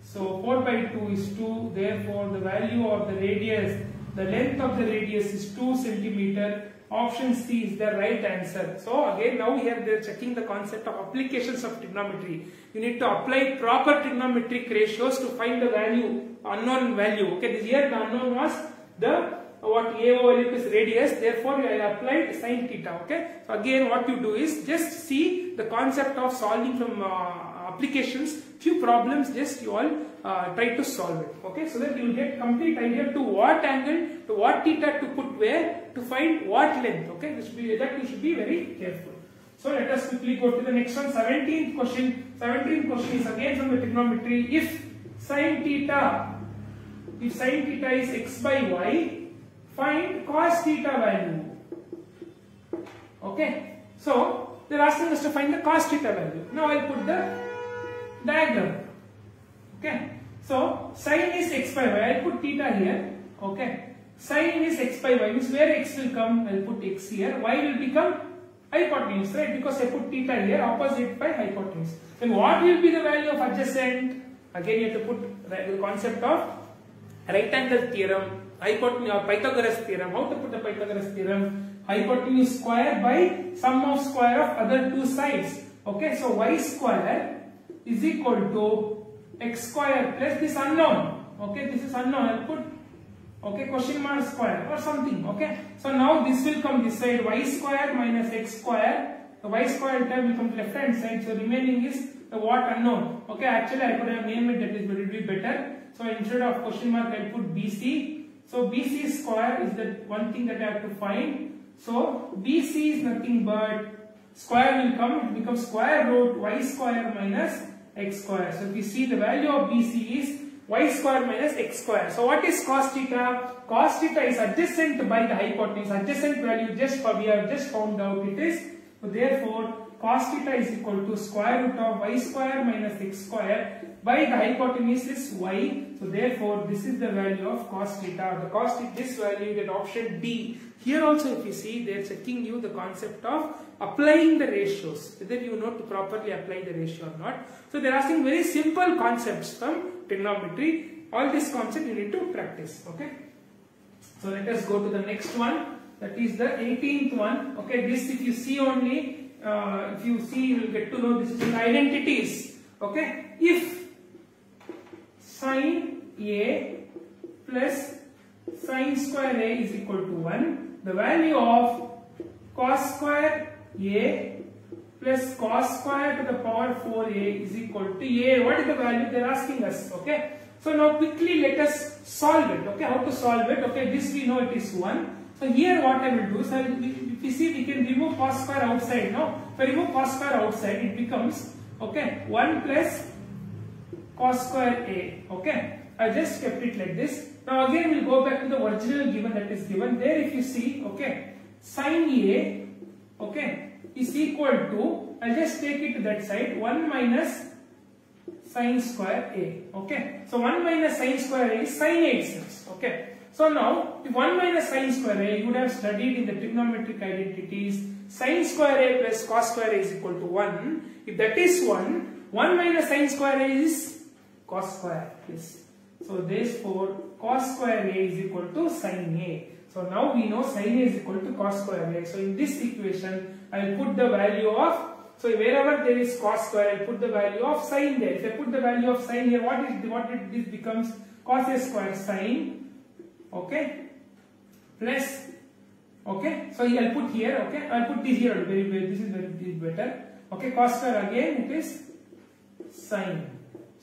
So 4 by 2 is 2, therefore the value of the radius, the length of the radius is 2 centimeter. Option C is the right answer. So again, now here they are checking the concept of applications of trigonometry. You need to apply proper trigonometric ratios to find the value, unknown value. Okay, this here the unknown was the what AO is radius. Therefore, I applied sin theta. Okay. So again, what you do is just see the concept of solving from applications. Few problems, just you all try to solve it. Okay, so that you will get complete idea to what angle, to what theta to put where, to find what length. Okay, that you should be very careful. So let us quickly go to the next one. 17th question. 17th question is again from the trigonometry. If sin theta is x by y, find cos theta value. Okay, so they're asking us to find the cos theta value. Now I'll put the diagram. Okay, so sine is x by y. I'll put theta here. Okay, sine is x by y means where x will come, I'll put x here. Y will become hypotenuse, right? Because I put theta here, opposite by hypotenuse. Then what will be the value of adjacent? Again, you have to put the concept of right angle theorem, hypotenuse or Pythagoras theorem. How to put the Pythagoras theorem? Hypotenuse square by sum of square of other two sides. Okay, so y square is equal to x square plus this unknown. Okay, this is unknown. I'll put question mark square or something. Okay, so now this will come this side, y square minus x square. The y square term will come to left hand side. So remaining is the what unknown. Okay, actually I could have named it, that is, but it will be better. So instead of question mark, I'll put BC. So BC square is the one thing that I have to find. So BC is nothing but square will come, it becomes square root y square minus x square. So if you see the value of BC is y square minus x square. So what is cos theta? Cos theta is adjacent by the hypotenuse. Adjacent value we have just found out it is. So therefore cos theta is equal to square root of y square minus x square by the hypotenuse is y. So therefore this is the value of cos theta. The cos theta, this value you get option D. Here also if you see, they are checking you the concept of applying the ratios, whether you know to properly apply the ratio or not. So they are asking very simple concepts from trigonometry. All these concepts you need to practice. Okay. So let us go to the next one. That is the 18th one. Okay. This if you see only, if you see you will get to know this is in identities. Okay. If sine A plus sine square A is equal to 1, the value of cos square A plus cos square to the power 4A is equal to A. What is the value they are asking us? Okay. So now quickly let us solve it. Okay. How to solve it? Okay. This we know it is 1. So here what I will do is, if you see we can remove cos square outside. No? If I remove cos square outside, it becomes, okay, 1 plus cos square A. Okay. I just kept it like this. Now again we'll go back to the original given that is given there. If you see, okay, sine A, okay, is equal to, I'll just take it to that side, 1 minus sine square A. Okay, so 1 minus sine square A is sine A itself. Okay, so now if 1 minus sine square A, you would have studied in the trigonometric identities, sine square A plus cos square A is equal to 1. If that is 1, 1 minus sine square A is cos square. Yes. So therefore cos square A is equal to sine A. So now we know sine A is equal to cos square A. So in this equation I will put the value of, so wherever there is cos square I will put the value of sine there. If I put the value of sine here, this becomes cos A square sine, okay, plus, okay, so I will put here, okay, I will put this here, this is very better, okay, cos square again it is sine.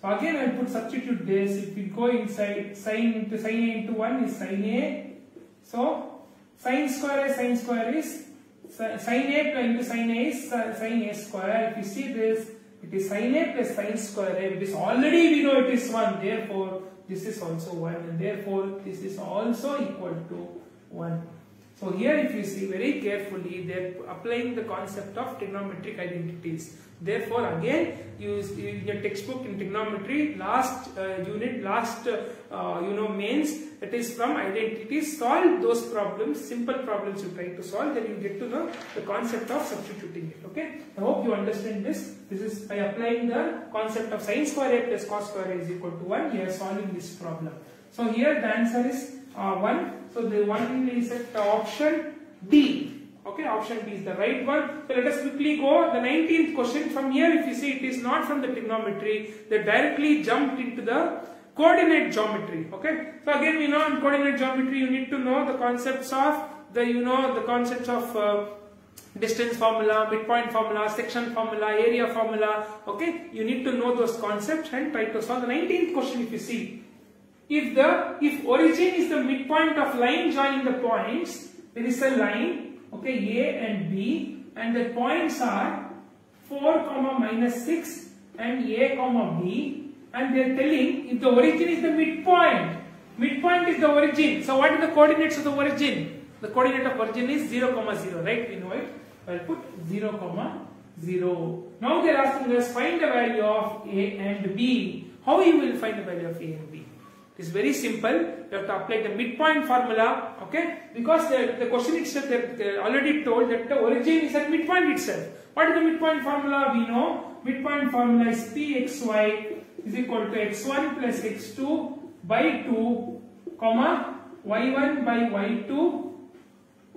So again I will put substitute this. If we go inside, sine A into 1 is sine A. So sine square is sine A into sine A is sine A square. If you see this, it is sine A plus sine square A. This already we know it is 1. Therefore this is also 1, and therefore this is also equal to 1. So here if you see very carefully, they are applying the concept of trigonometric identities. Therefore again, in your textbook in trigonometry, last unit, mains, that is from identities, solve those problems, simple problems you try to solve, then you get to know the concept of substituting it. Okay, I hope you understand this. This is by applying the concept of sine square A plus cos square A is equal to 1, you are solving this problem. So here the answer is 1. So the one is at option D. Okay, option D is the right one. So let us quickly go. The 19th question, from here if you see it is not from the trigonometry, they directly jumped into the coordinate geometry. Okay, so again we know in coordinate geometry you need to know the concepts of distance formula, midpoint formula, section formula, area formula. Okay, you need to know those concepts and try to solve the 19th question. If you see, if origin is the midpoint of line joining the points, there is a line, okay, A and B, and the points are 4, minus 6 and A, B, and they are telling if the origin is the midpoint Midpoint is the origin. So what are the coordinates of the origin? The coordinate of origin is 0, 0, right? We know it. I'll put 0, 0. Now they are asking us find the value of A and B. How you will find the value of A and B? It is very simple. You have to apply the midpoint formula, okay? Because the question itself, they already told that the origin is at midpoint itself. What is the midpoint formula? We know midpoint formula is Pxy is equal to x1 plus x2 by 2, comma y1 by y2.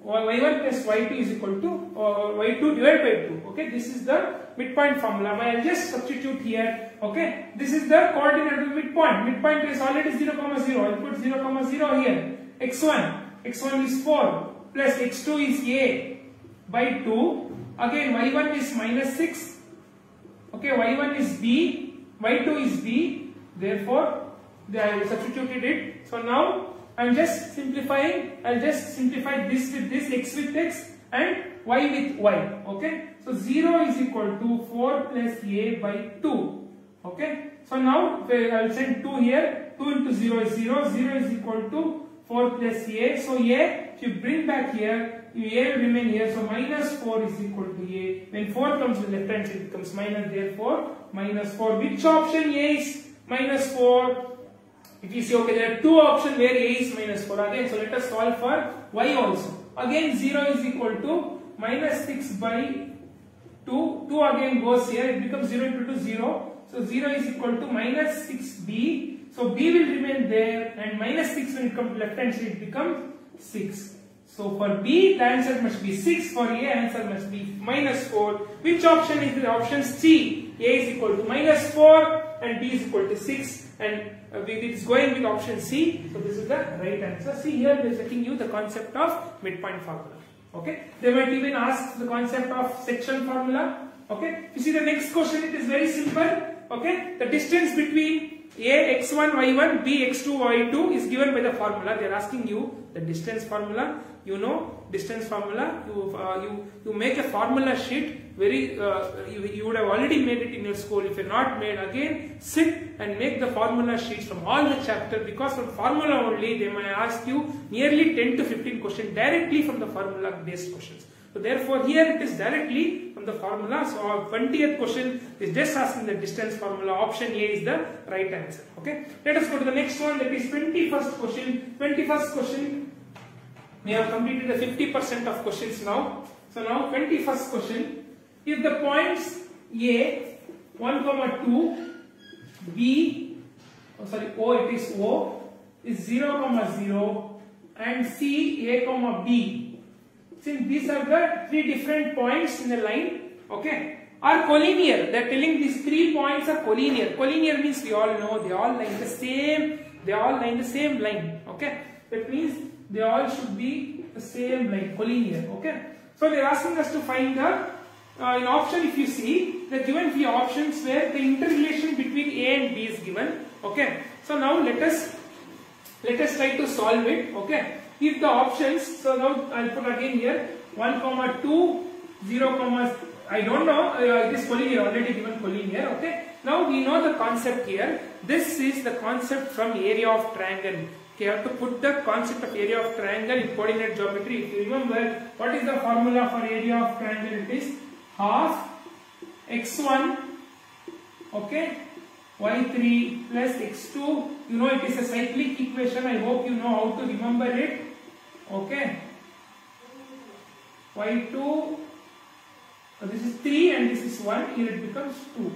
Y1 plus y2 is equal to y2 divided by 2. Okay, this is the midpoint formula. I'll just substitute here. Okay, this is the coordinate of the midpoint. Midpoint is already 0, 0. I'll put 0, 0 here. X1 is 4 plus x2 is a by 2. Again, y1 is minus 6. Okay, y1 is b, y2 is b. Therefore, I have substituted it. So now I'm just simplifying. I'll just simplify this with this, x with x and y with y. Okay. So 0 is equal to 4 plus a by 2. Okay. So now I'll send 2 here. 2 into 0 is 0. 0 is equal to 4 plus a. So a, if you bring back here, a will remain here. So minus 4 is equal to a. When 4 comes to the left hand side, it becomes minus. Therefore, minus 4. Which option A is minus 4? If you see, okay, there are two options where a is minus 4 again. So let us solve for y also. Again 0 is equal to minus 6 by 2. 2 again goes here. It becomes 0 into 0. So 0 is equal to minus 6b. So b will remain there and minus 6 when it comes to left hand side it becomes 6. So for b the answer must be 6. For a answer must be minus 4. Which option is the option C? A is equal to minus 4 and b is equal to 6. And it is going with option C. So this is the right answer. See here they are setting you the concept of midpoint formula. Okay. They might even ask the concept of section formula. Okay. You see the next question, it is very simple. Okay. The distance between A x1 y1 B x2 y2 is given by the formula. They are asking you the distance formula. You know distance formula. You make a formula sheet. Very you would have already made it in your school. If you're not made, again sit and make the formula sheets from all the chapter, because from formula only they might ask you nearly 10 to 15 questions directly from the formula based questions. So therefore here it is directly from the formula. So our 20th question is just asking the distance formula. Option A is the right answer. Okay. Let us go to the next one. That is 21st question. 21st question. We have completed the 50% of questions now. So now 21st question. If the points A 1, 2, B, O, it is O, is 0, 0 and C, A, B. Since these are the three different points in the line, okay, are collinear. They are telling these 3 points are collinear. Collinear means we all know they all lie in the same line. Okay, that means they all should be the same line, collinear. Okay, so they are asking us to find the in option. If you see, they are given few options where the interrelation between A and B is given. Okay, so now let us try to solve it. Okay, if the options, so now I'll put again here 1, 2, 0, I don't know, it is collinear, already given collinear. Okay, now we know the concept here. This is the concept from area of triangle. Okay, you have to put the concept of area of triangle in coordinate geometry. If you remember, what is the formula for area of triangle? It is half x1, okay, y3 plus x2. You know it is a cyclic equation. I hope you know how to remember it. Okay, y2, so this is 3 and this is 1. Here it becomes 2.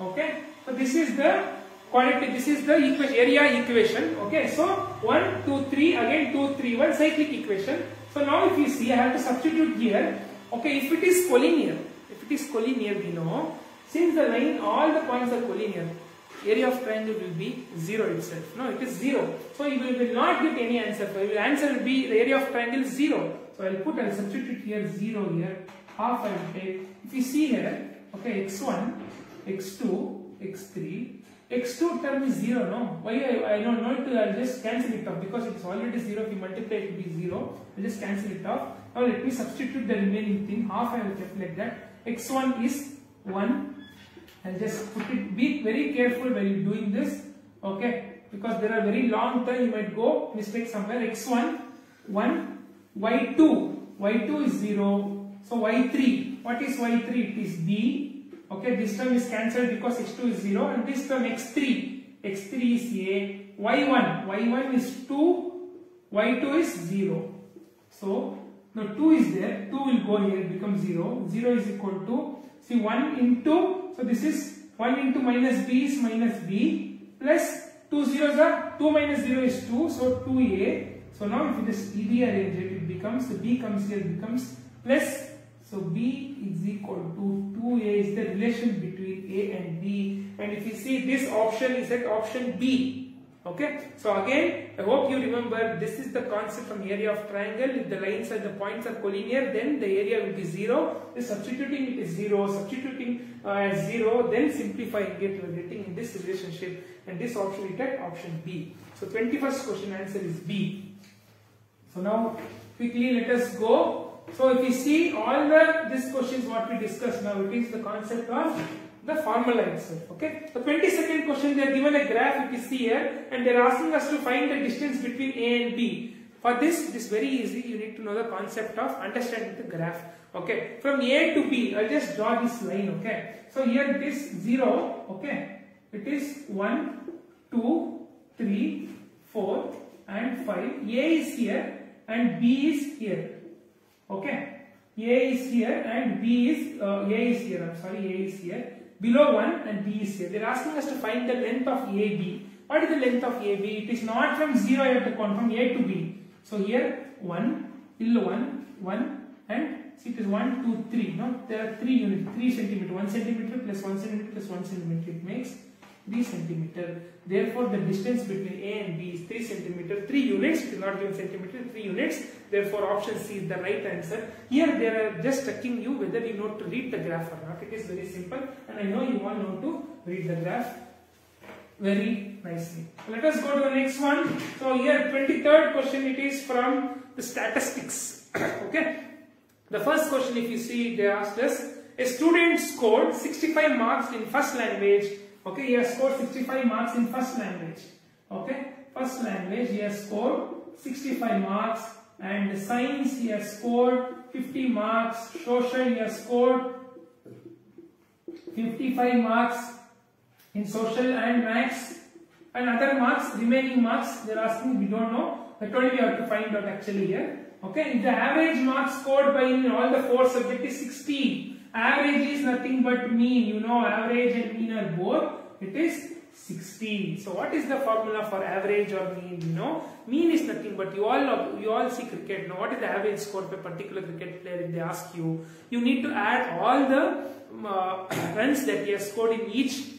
Okay, so this is the quantity. This is the area equation. Okay, so 1, 2, 3, again 2, 3, 1 cyclic equation. So now if you see, I have to substitute here. Okay, if it is collinear, we know, since the line, all the points are collinear, area of triangle will be 0 itself. No, it is 0. So you will not get any answer. So your answer will be the area of triangle is 0. So I'll substitute here 0 here. Half I will take. If you see here, okay, x1, x2, x3, x2 term is 0, no? Why I don't know it, I'll just cancel it off because it is already 0. If you multiply it will be 0. I'll just cancel it off. Now let me substitute the remaining thing. Half I will keep like that. x1 is 1. I'll just put it, be very careful while you're doing this. Okay. because there are very long term, you might go mistake somewhere. X1 1, y2 is 0, so y3, what is y3? It is b. Okay, this term is cancelled because x2 is 0, and this term x3 is a. y1 is 2, y2 is 0. So now 2 is there, 2 will go here, it becomes 0. 0 is equal to, see, 1 into, so this is 1 into minus b is minus b, plus 2 zeros are 2 minus 0 is 2, so 2a. So now if you just rearrange it, it becomes, the b comes here, becomes plus, so b is equal to 2a is the relation between a and b, and if you see, this option is at option B. Okay, so again, I hope you remember, this is the concept from area of triangle. If the lines and the points are collinear, then the area will be 0. Substituting it is 0, substituting as 0, then simplifying it, you are getting in this relationship, and this option is at option B. So 21st question answer is B. So now quickly let us go. So if you see all these questions what we discussed now, it is the concept of the formula itself. Okay, the 22nd question, they are given a graph, if you see here, and they are asking us to find the distance between A and B. For this, it is very easy. You need to know the concept of understanding the graph. Okay, from A to B, I'll just draw this line. Okay, so here it is 0. Okay, it is 1, 2, 3, 4, and 5. A is here and B is here. Okay, A is here and B is A is here. I'm sorry, A is here. Below 1 and B is here. They are asking us to find the length of AB. What is the length of AB? It is not from 0 you have to count, from A to B. So here 1, till 1, and see, it is 1, 2, 3. No, there are 3 units, 3 centimeter, 1 centimeter plus 1 centimeter plus 1 centimeter. It makes 3 centimeter. Therefore, the distance between A and B is 3 centimeter. 3 units. It is not given centimeter. 3 units. Therefore, option C is the right answer. Here, they are just checking you whether you know to read the graph or not. It is very simple, and I know you all know to read the graph very nicely. Let us go to the next one. So here, 23rd question. It is from the statistics. Okay. The first question, if you see, they asked us, a student scored 65 marks in first language. Okay, he has scored 65 marks in first language. Okay, first language he has scored 65 marks, and science he has scored 50 marks, social he has scored 55 marks in social and maths, and other marks, remaining marks, they are asking, we don't know. That only we have to find out actually here. Okay, the average marks scored by in all the 4 subjects is 60. Average is nothing but mean. You know, average and mean are both. It is 60. So what is the formula for average or mean? You know, mean is nothing but you all see cricket. Now, what is the average score of a particular cricket player? If they ask you, you need to add all the runs that he has scored in each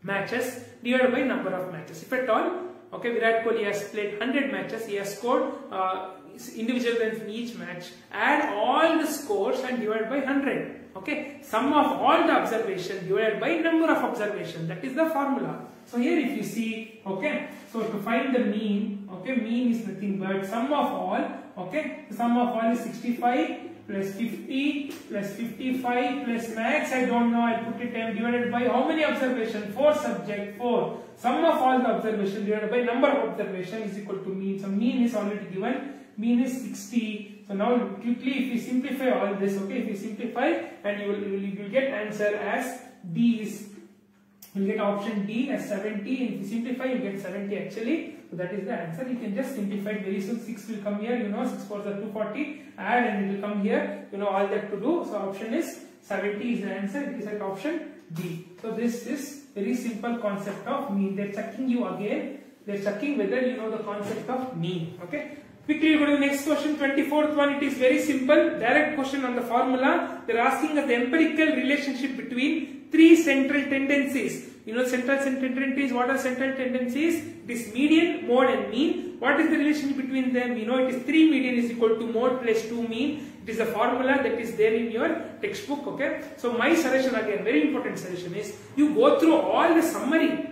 matches divided by number of matches. If at all, okay, Virat Kohli has played 100 matches. He has scored individual runs in each match. Add all the scores and divide by 100. Okay, sum of all the observation divided by number of observation. That is the formula. So here if you see, okay, so to find the mean, okay, mean is nothing but sum of all, okay, the sum of all is 65 plus 50 plus 55 plus max, I don't know, I put it divided by how many observation? 4 subject, 4. Sum of all the observation divided by number of observation is equal to mean. So mean is already given. Mean is 60. So now quickly if you simplify all this, okay, if you simplify, and you will get answer as D is, you will get option D as 70, and if you simplify you get 70 actually. So that is the answer. You can just simplify it very soon. 6 will come here, you know, 6 4s are 240, add and it will come here, you know, all that to do. So option is 70 is the answer. It is at option D. So this is very simple concept of mean. They are checking you again. They are checking whether you know the concept of mean. Okay. Quickly go to the next question, 24th one. It is very simple, direct question on the formula. They are asking us the empirical relationship between 3 central tendencies. You know central tendencies. What are central tendencies? It is median, mode and mean. What is the relationship between them? You know it is 3 median is equal to mode plus 2 mean. It is a formula that is there in your textbook. Okay. So my suggestion again, very important suggestion is you go through all the summary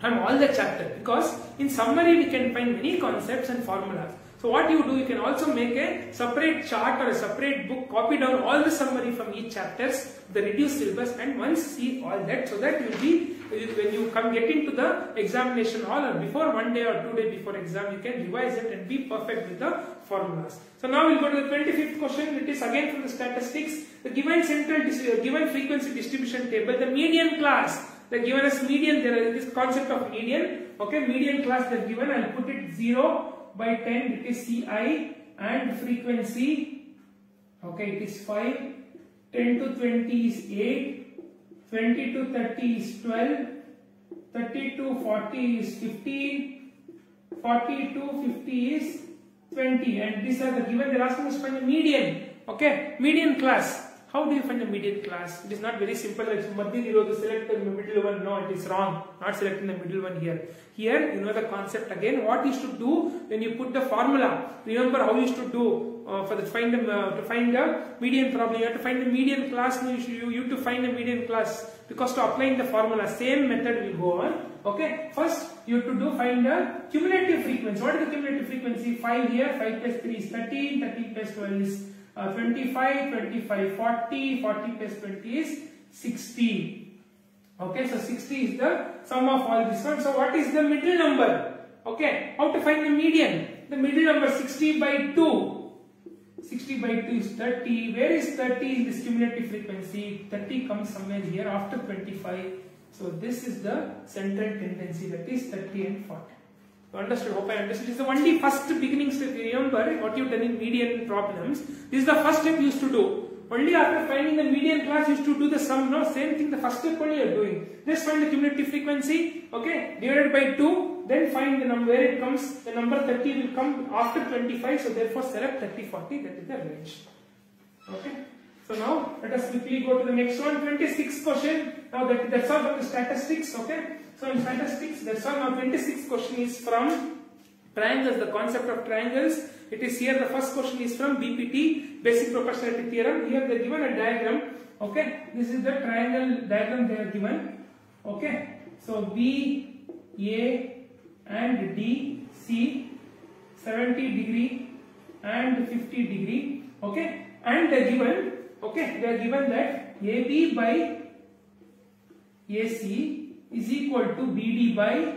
and all the chapter, because in summary we can find many concepts and formulas. So what you do, you can also make a separate chart or a separate book, copy down all the summary from each chapters, the reduced syllabus, and once see all that, so that you will be when you get into the examination hall or before 1 day or 2 days before exam, you can revise it and be perfect with the formulas. So now we'll go to the 25th question. It is again from the statistics. The given given frequency distribution table, the median class, they are given as median. There is this concept of median. Okay, median class they are given. I'll put it 0 by 10. It is Ci, and frequency. Okay, it is 5. 10 to 20 is 8. 20 to 30 is 12. 30 to 40 is 15. 40 to 50 is 20. And these are the given. They are asking us to find the median. Okay, median class. How do you find the median class? It is not very simple. It's to select the middle one. No, it is wrong. Not selecting the middle one here. Here, you know the concept again. What you should do when you put the formula. Remember how you should do to find the median problem. You have to find the median class. You have to find the median class because to applying the formula, same method will go on. Okay. First, you have to find the cumulative frequency. What is the cumulative frequency? 5 here. 5 plus 3 is 13. 13 plus 12 is 25, 25, 40, 40 plus 20 is 60. Okay, so 60 is the sum of all this one. So what is the middle number? Okay, how to find the median? The middle number 60 by 2. 60 by 2 is 30. Where is 30 in this cumulative frequency? 30 comes somewhere here after 25. So this is the central tendency, that is 30 and 40. Understood? Hope I understood. This is the only first beginning step. Remember what you've done in median problems. This is the first step you used to do. Only after finding the median class, you used to do the sum. No, same thing. The first step only you are doing. Just find the cumulative frequency. Okay, divided by 2. Then find the number where it comes. The number 30 will come after 25. So therefore, select 30, 40. That is the range. Okay. So now let us quickly go to the next one. 26th question. Now that's all about the statistics. Okay. So in statistics, that's all. Now 26th question is from triangles, the concept of triangles. It is here. The first question is from BPT, basic proportionality theorem. Here they are given a diagram. Okay, this is the triangle diagram they are given. Okay, so B, A and D, C, 70 degree and 50 degree. Okay, and they are given. Okay, they are given that AB by AC is equal to BD by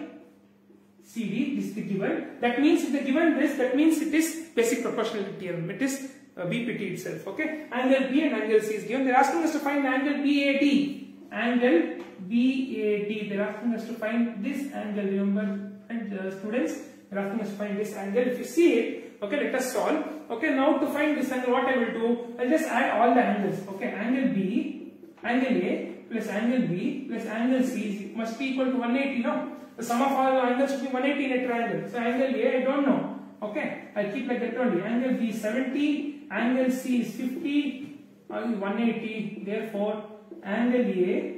CD. This is the given. That means if they given this, that means it is basic proportionality theorem. It is BPT itself. Okay. Angle B and angle C is given. They are asking us to find angle BAD. Angle BAD. They are asking us to find this angle. Remember, and students, they are asking us to find this angle. If you see it, okay, let us solve. Okay. Now to find this angle, what I will do? I'll just add all the angles. Okay. Angle B, angle A plus angle B plus angle C must be equal to 180. No. The sum of all angles should be 180 in a triangle. So angle A I don't know. Okay, I'll keep like that only. Angle B is 70, angle C is 50, 180. Therefore, angle A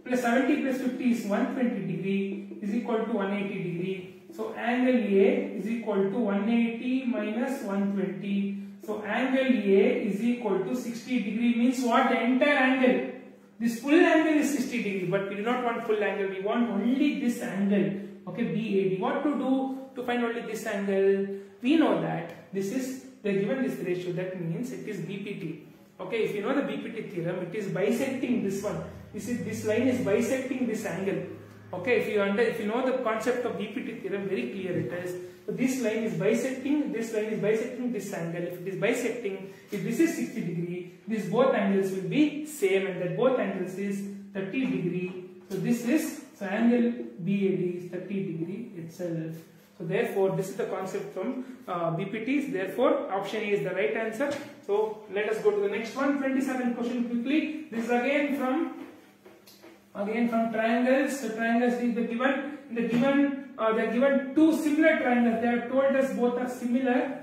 plus 70 plus 50 is 120 degree is equal to 180 degree. So angle A is equal to 180 minus 120. So angle A is equal to 60 degree means what? The entire angle. This full angle is 60 degree, but we do not want full angle. We want only this angle. Okay, BAD. What to do to find only this angle? We know that this is, they are given this ratio. That means it is BPT. Okay, if you know the BPT theorem, it is bisecting this one. This line is bisecting this angle. Okay, if you know the concept of BPT theorem, very clear it is. So this line is bisecting, this line is bisecting this angle. If it is bisecting, if this is 60 degree, these both angles will be same, and that both angles is 30 degree. So this is, so angle BAD is 30 degree itself. So therefore, this is the concept from BPT. Therefore, option A is the right answer. So let us go to the next one. 27th question quickly. This is again from triangles. The triangles is the given. They are given two similar triangles. They have told us both are similar.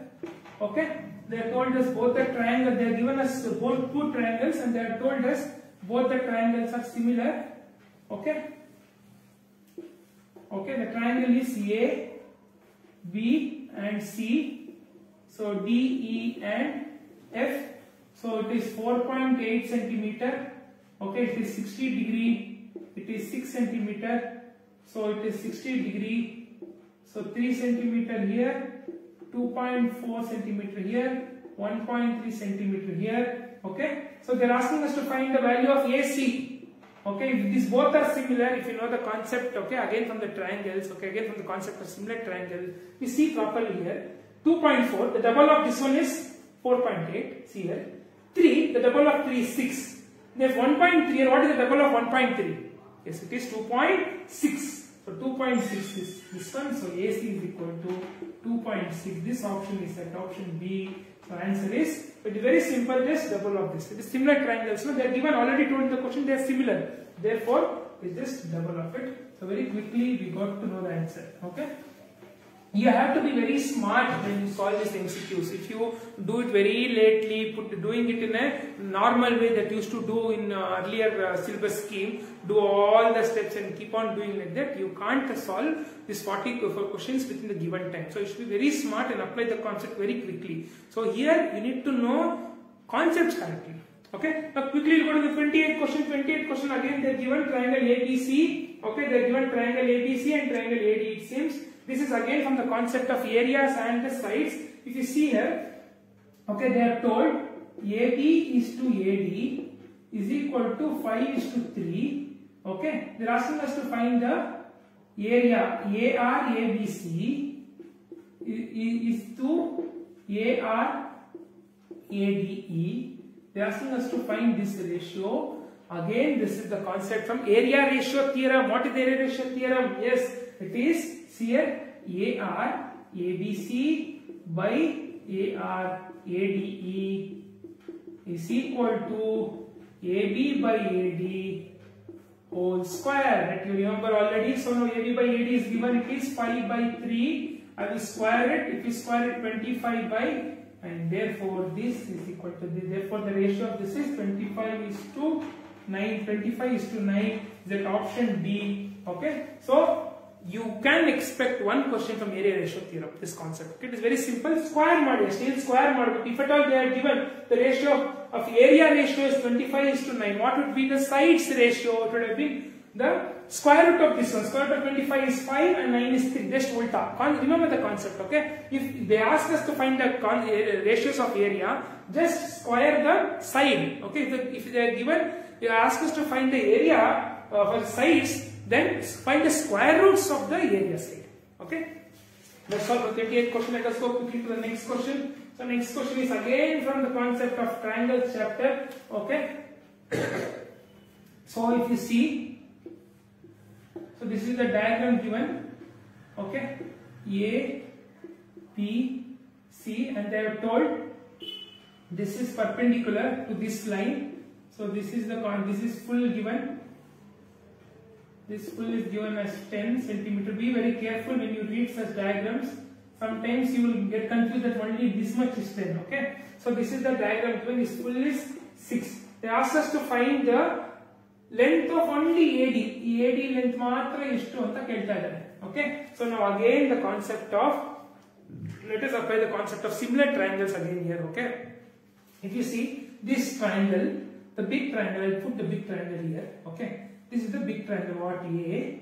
Okay. They have told us both the triangle. They have given us both two triangles, and they have told us both the triangles are similar. Okay. Okay. The triangle is A, B, and C. So D, E, and F. So it is 4.8 centimeter. Okay. It is 60 degree. It is 6 centimeter. So it is 60 degree. So 3 centimeter here, 2.4 centimeter here, 1.3 centimeter here. Okay. So they are asking us to find the value of AC. Okay, if these both are similar, if you know the concept, okay, again from the triangles, okay, again from the concept of similar triangle, we see properly here. 2.4, the double of this one is 4.8, see here. 3, the double of 3 is 6. There's 1.3 here, what is the double of 1.3? Yes, it is 2.6. So 2.6 is this one, so AC is equal to 2.6. This option is at option B. So answer is, it is very simple, just double of this. It is similar triangles. No, they are given already told in the question, they are similar. Therefore, it's just double of it. So very quickly we got to know the answer. Okay. You have to be very smart when you solve these MCQs. If you do it very lately, doing it in a normal way that you used to do in earlier syllabus scheme, do all the steps and keep on doing like that, you can't solve these 44 questions within the given time. So you should be very smart and apply the concept very quickly. So here you need to know concepts correctly. Okay. Now quickly we'll go to the 28th question. 28th question again, they are given triangle ABC. Okay, they are given triangle ABC and triangle AD. It seems this is again from the concept of areas and the sides. If you see here, okay, they are told AB is to AD is equal to 5 is to 3. Okay, they are asking us to find the area AR ABC is to AR ADE. They are asking us to find this ratio. Again, this is the concept from area ratio theorem. What is the area ratio theorem? Yes, it is here AR ABC by AR ADE is equal to AB by AD whole square. That you remember already. So now AB by AD is given. It is 5 by 3. I will square it. If you square it, 25 by, and therefore this is equal to this. Therefore the ratio of this is 25 is to 9. 25 is to 9 is at option B. Okay. So you can expect one question from area ratio theorem, this concept. Okay? It is very simple. Square mod, still square mod. But if at all they are given the ratio of area ratio is 25 is to 9, what would be the sides ratio? It would have been the square root of this one. Square root of 25 is 5 and 9 is 3. Just ulta. Remember the concept, okay? If they ask us to find the ratios of area, just square the side. Okay? If they are given, they ask us to find the area for the sides, then find the square roots of the area side. Okay? That's all for 38th question. Let us go quickly to the next question. So next question is again from the concept of triangles chapter. Okay? So if you see, so this is the diagram given. Okay? A, B, C, and they are told this is perpendicular to this line. So this is full given. This full is given as 10 centimeter. Be very careful when you read such diagrams. Sometimes you will get confused that only this much is 10. Okay. So this is the diagram given. This full is 6. They ask us to find the length of only AD. AD length matra ishtu anta kelta idare. Okay. So now again the concept of, let us apply the concept of similar triangles again here. Okay. If you see this triangle, the big triangle, I will put the big triangle here. Okay. This is the big triangle, what? A,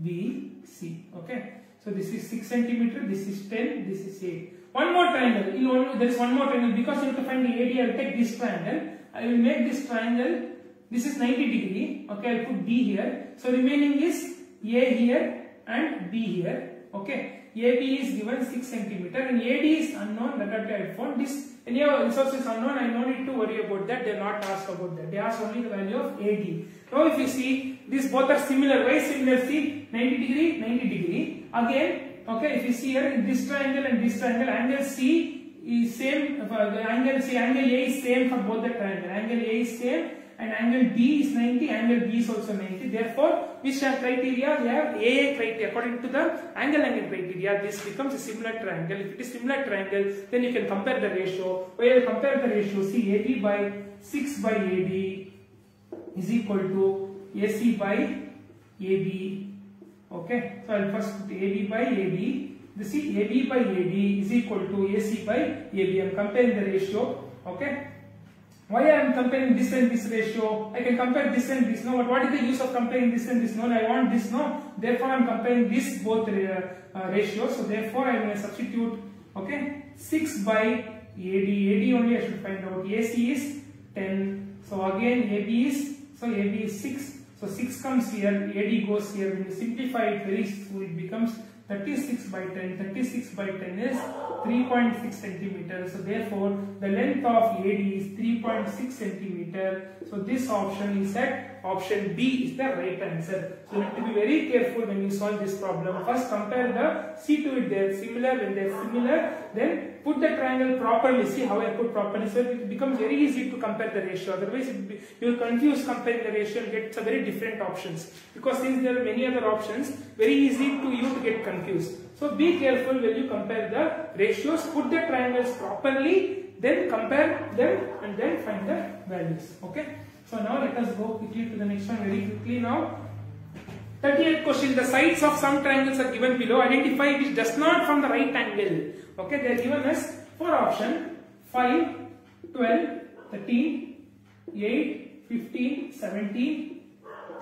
B, C. Okay. So this is 6 centimeter, this is 10, this is 8. One more triangle. There is one more triangle. Because you have to find the AD, I will take this triangle. I will make this triangle. This is 90 degree. Okay. I will put D here. So remaining is A here and B here. Okay. AB is given 6 centimeter and AD is unknown. That I have found. This any resource is unknown. I no need to worry about that. They are not asked about that. They ask only the value of AD. Now if you see, these both are similar. Why similar? See, 90 degree, 90 degree. Again, okay, if you see here in this triangle and this triangle, angle C is same. Angle A is same for both the triangle. Angle A is same and angle B is 90. Angle B is also 90. Therefore, which criteria? We have AA criteria. According to the angle criteria, this becomes a similar triangle. If it is similar triangle, then you can compare the ratio. Where you compare the ratio, see AB by 6 by AD is equal to AC by AB. Okay, so I will first put AB by AB. This is AB by AD is equal to AC by AB. I am comparing the ratio. Okay, why I am comparing this and this ratio? I can compare this and this. No, but what is the use of comparing this and this? No, I want this. No, therefore I am comparing this both ratios. So therefore I am going to substitute. Okay, 6 by AD. AD only I should find out. AC is 10. So again AB is, so AB is 6. So 6 comes here, AD goes here. When you simplify it very soon, it becomes 36 by 10. 36 by 10 is 3.6 centimeters. So therefore, the length of AD is 3.6 centimeter. So this option is at option B is the right answer. So you have to be very careful when you solve this problem. First compare the, see to it, they are similar. When they are similar, then put the triangle properly. See how I put properly. So it becomes very easy to compare the ratio. Otherwise, you will confuse comparing the ratio and get some very different options. Because since there are many other options, very easy to you to get confused. So be careful when you compare the ratios. Put the triangles properly, then compare them and then find the values. Okay. So now let us go quickly to the next one very quickly now. 38th question. The sides of some triangles are given below. Identify which does not form the right angle. Okay, they are given as 4 options: 5, 12, 13, 8, 15, 17,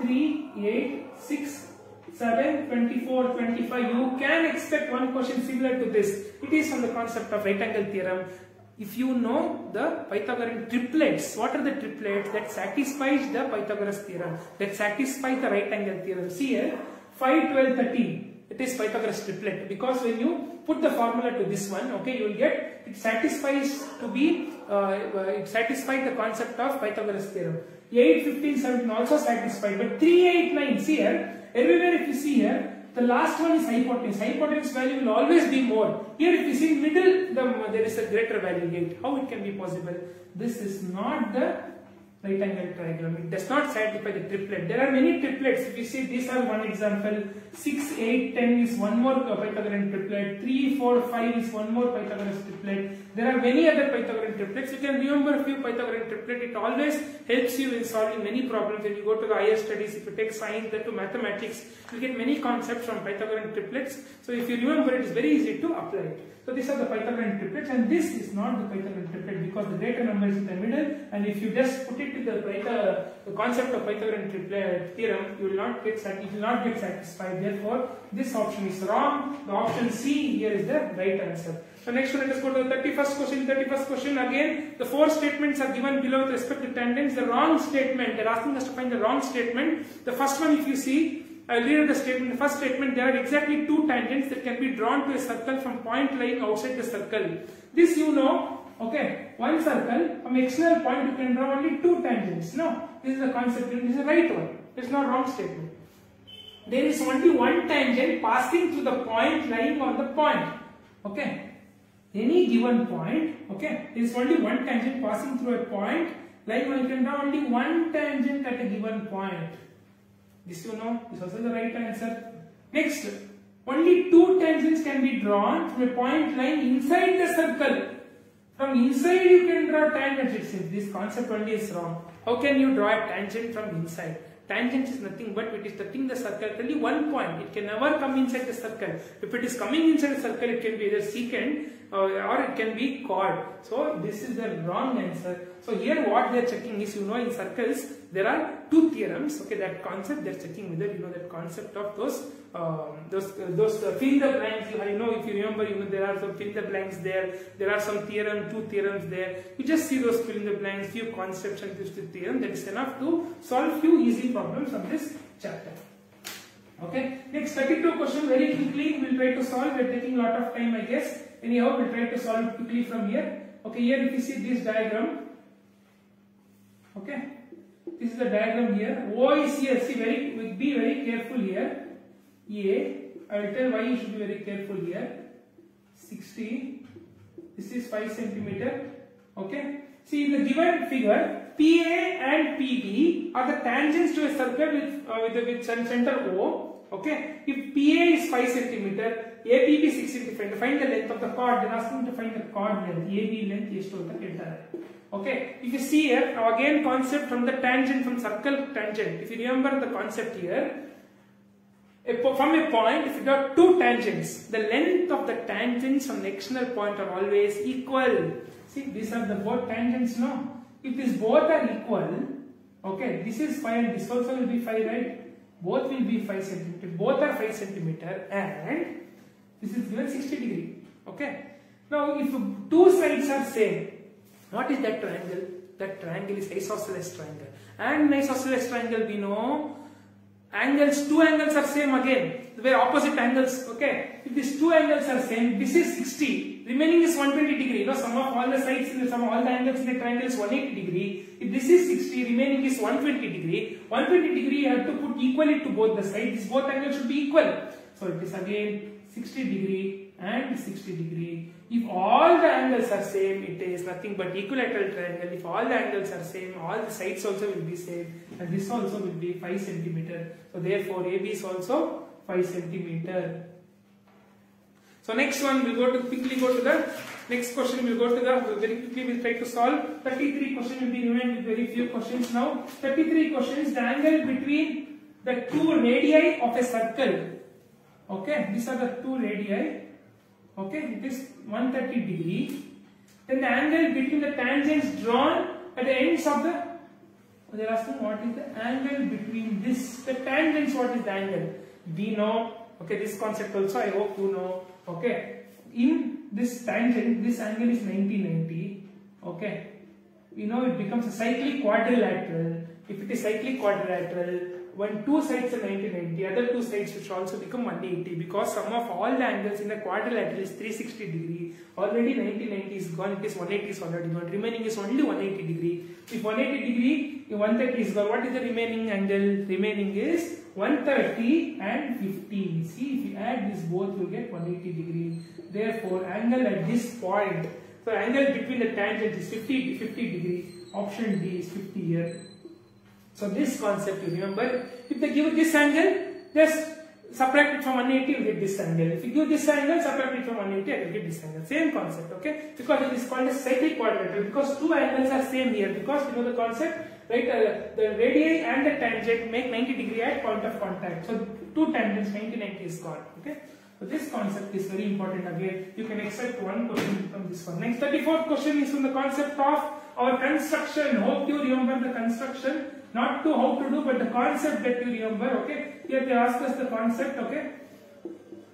3, 8, 6, 7, 24, 25. You can expect one question similar to this. It is from the concept of right angle theorem. If you know the Pythagorean triplets, what are the triplets that satisfies the Pythagoras theorem, that satisfies the right angle theorem? See here, 5, 12, 13. It is Pythagoras triplet, because when you put the formula to this one, okay, you will get, it satisfies to be, it satisfies the concept of Pythagoras theorem. 8, 15, 17 also satisfied, but 3, 8, 9, see here, everywhere if you see here, the last one is hypotenuse. Hypotenuse value will always be more. Here if you see middle, there is a greater value 8. How it can be possible? This is not the right angle triangle. It does not satisfy the triplet. There are many triplets. If you see, these are one example. 6, 8, 10 is one more Pythagorean triplet. 3, 4, 5 is one more Pythagoras triplet. There are many other Pythagorean triplets. You can remember a few Pythagorean triplets. It always helps you in solving many problems. When you go to the higher studies, if you take science, then to mathematics, you get many concepts from Pythagorean triplets. So if you remember, it is very easy to apply it. So these are the Pythagorean triplets, and this is not the Pythagorean triplet because the greater number is in the middle, and if you just put it to the concept of Pythagorean triplet theorem, you will not get satisfied. Therefore, this option is wrong. The option C here is the right answer. So next one, let us go to the 31st question. 31st question, again, the 4 statements are given below with respect to tangents. The wrong statement, they are asking us to find the wrong statement. The first one, if you see, I will read the statement. The first statement, there are exactly 2 tangents that can be drawn to a circle from point lying outside the circle. This you know, okay, one circle, from external point you can draw only 2 tangents. No, this is the concept, this is the right one. It is not wrong statement. There is only one tangent passing through the point lying on the point. Okay, any given point, okay, there is only one tangent passing through a point lying on, you can draw only one tangent at a given point. This you know, this is also the right answer. Next, only 2 tangents can be drawn from a point lying inside the circle. From inside you can draw tangents, it seems. This concept only is wrong. How can you draw a tangent from inside? Tangent is nothing but it is touching the circle at only one point. It can never come inside the circle. If it is coming inside the circle, it can be either secant or it can be chord. So this is the wrong answer. So here what they are checking is, you know, in circles there are 2 theorems. Okay, that concept they are checking whether you know that concept of those fill in the blanks. You know, if you remember, you know there are some fill in the blanks there. There are some 2 theorems there. You just see those fill in the blanks, few concepts and this theorem. That is enough to solve few easy problems from this chapter. Okay, next 32 question very quickly we will try to solve. We are taking a lot of time, I guess. Anyhow, we will try to solve it quickly from here. Okay, here if you see this diagram. Okay, this is the diagram here. O is here. See, be very careful here. I will tell why you should be very careful here. 60. This is 5 centimeter. Okay. See, in the given figure, PA and PB are the tangents to a circle with center O. Okay. If PA is 5 centimeter, ABB is 6 centimeter. Find the length of the chord. They are asking to find the chord length. AB length is to the entire. Okay. If you see here, now again concept from the tangent, from circle tangent. If you remember the concept here, from a point, if you got 2 tangents, the length of the tangents from the external point are always equal. See, these are the both tangents, no? If these both are equal, okay, this is 5 and this also will be 5, right? Both will be 5 centimeter. Both are 5 centimeter and this is given 60 degree. Okay. Now, if 2 sides are same, what is that triangle? That triangle is isosceles triangle. And in isosceles triangle, we know angles, two angles are same again, where opposite angles, okay. If these two angles are same, this is 60, remaining is 120 degree. You know, sum of all the sides in the sum of all the angles in the triangle is 180 degree. If this is 60, remaining is 120 degree. 120 degree you have to put equally to both the sides. Both angles should be equal. So it is again 60 degree and 60 degree. If all the angles are same, it is nothing but equilateral triangle. If all the angles are same, all the sides also will be same, and this also will be 5 centimeter. So therefore AB is also 5 centimeter. So next one, we'll quickly go to the next question. We'll go to the very quickly. We'll try to solve 33 question. Will be remained with very few questions now. 33 questions. The angle between the two radii of a circle. Okay, these are the two radii. Okay, it is 130 degree. Then the angle between the tangents drawn at the ends of the. They are asking what is the angle between this. The tangents. What is the angle? We know. Okay, this concept also I hope you know. Okay, in this tangent, this angle is 90. Okay, you know it becomes a cyclic quadrilateral. If it is cyclic quadrilateral, when two sides are 90, other two sides which also become 180, because sum of all the angles in the quadrilateral is 360 degree. Already 90 is gone, it is 180 is already gone. Remaining is only 180 degree. If 180 degree, 130 is gone. What is the remaining angle? Remaining is 130 and 50. See, if you add this both, you get 180 degree. Therefore, angle at this point, so angle between the tangents is 50 degree. Option D is 50 here. So this concept you remember, if they give this angle, just subtract it from 180, you get this angle. If you give this angle, subtract it from 180, I will get this angle. Same concept, okay? Because it is called a cyclic quadrilateral, because two angles are same here, because you know the concept, right? The radii and the tangent make 90 degree at point of contact. So two tangents, 90 is gone, okay? So this concept is very important again. You can expect one question from this one. Next 34th question is from the concept of our construction. Hope you remember the construction. Not to how to do, but the concept that you remember, okay? Here they ask us the concept, okay?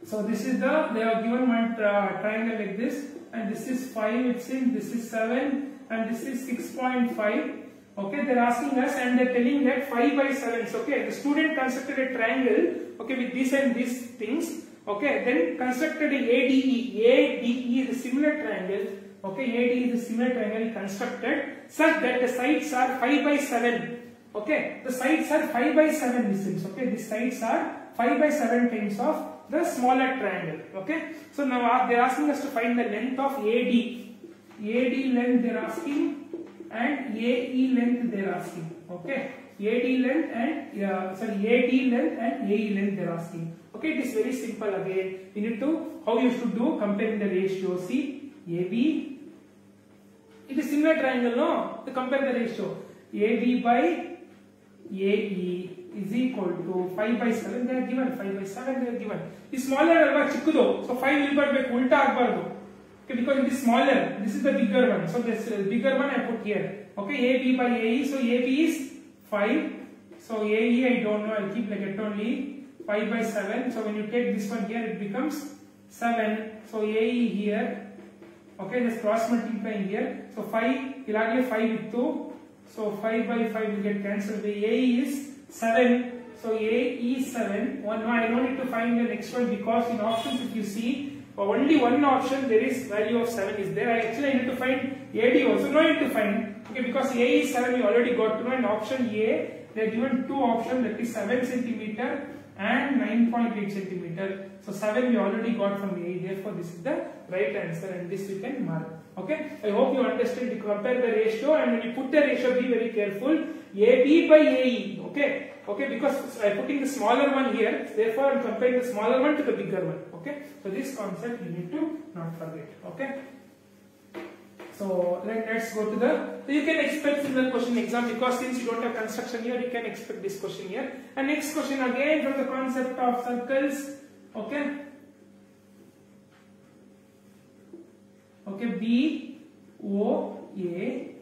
So this is they have given one triangle like this, and this is 5, it seems, this is 7, and this is 6.5. Okay, they're asking us and they're telling that 5 by 7s, okay? The student constructed a triangle, okay, with this and these things, okay? Then constructed a ADE. ADE is a similar triangle, okay? ADE is a similar triangle constructed such that the sides are 5 by 7. Okay, the sides are 5 by 7 distance. Okay, the sides are 5 by 7 times of the smaller triangle. Okay, so now they are asking us to find the length of AD. AD length they are asking, and AE length they are asking. Okay, AD length and AD length and AE length they are asking. Okay, it is very simple again. You need to, how you should do, comparing the ratio. See, AB, it is similar triangle, no? To compare the ratio. AB by AE is equal to 5 by 7. They are given 5 by 7. They are given. This smaller alva chikkudo, so 5 will be ulta agbardu. Okay, because it is smaller. This is the bigger one. So this bigger one I put here. Okay, AB by AE. So AB is 5. So AE I don't know. I'll keep like it only 5 by 7. So when you take this one here, it becomes 7. So AE here. Okay, just cross multiplying here. So 5. Ilage 5 with 2. So 5 by 5 will get cancelled. The AE is 7. So AE is 7. No, I don't need to find the next one, because in options if you see, for only one option there is value of 7 is there. I need to find AD also. No need to find. Okay, because AE is 7 we already got to know. In option A, they are given two options, that is 7 centimeter and 9.8 centimeter. So 7 we already got from AE. Therefore this is the right answer, and this you can mark. Okay, I hope you understand. You compare the ratio, and when you put the ratio, be very careful. AB by AE. Okay, because I am putting the smaller one here, therefore I am comparing the smaller one to the bigger one. Okay, so this concept you need to not forget. Okay, so let's go to so you can expect similar question exam, because since you don't have construction here, you can expect this question here. And next question again from the concept of circles. Okay. Okay, BOA,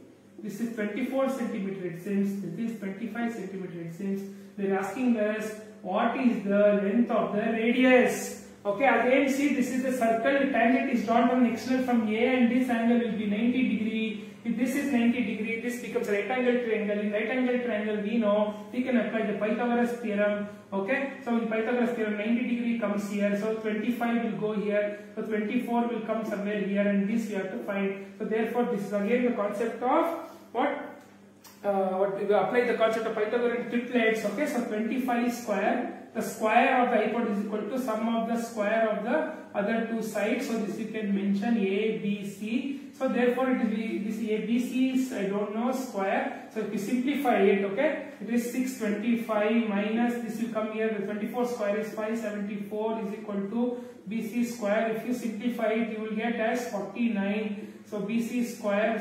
this is 24 centimeter it seems, this is 25 centimeter it seems. They are asking us what is the length of the radius. Okay, again see, this is the circle, the tangent is drawn from external from A, and this angle will be 90 degree. If this is 90 degree, this becomes right angle triangle. In right angle triangle, we know we can apply the Pythagoras theorem. Okay, so in Pythagoras theorem, 90 degree comes here, so 25 will go here, so 24 will come somewhere here, and this we have to find. So therefore, this is again the concept of what we apply the concept of Pythagorean triplets. Okay, so 25 square. The square of the hypotenuse is equal to sum of the square of the other two sides. So this you can mention A, B, C. So therefore it is this A, B, C is I don't know square. So if you simplify it, okay, it is 625 minus this will come here. The 24 square is 574 is equal to BC square. If you simplify it, you will get as 49. So BC square,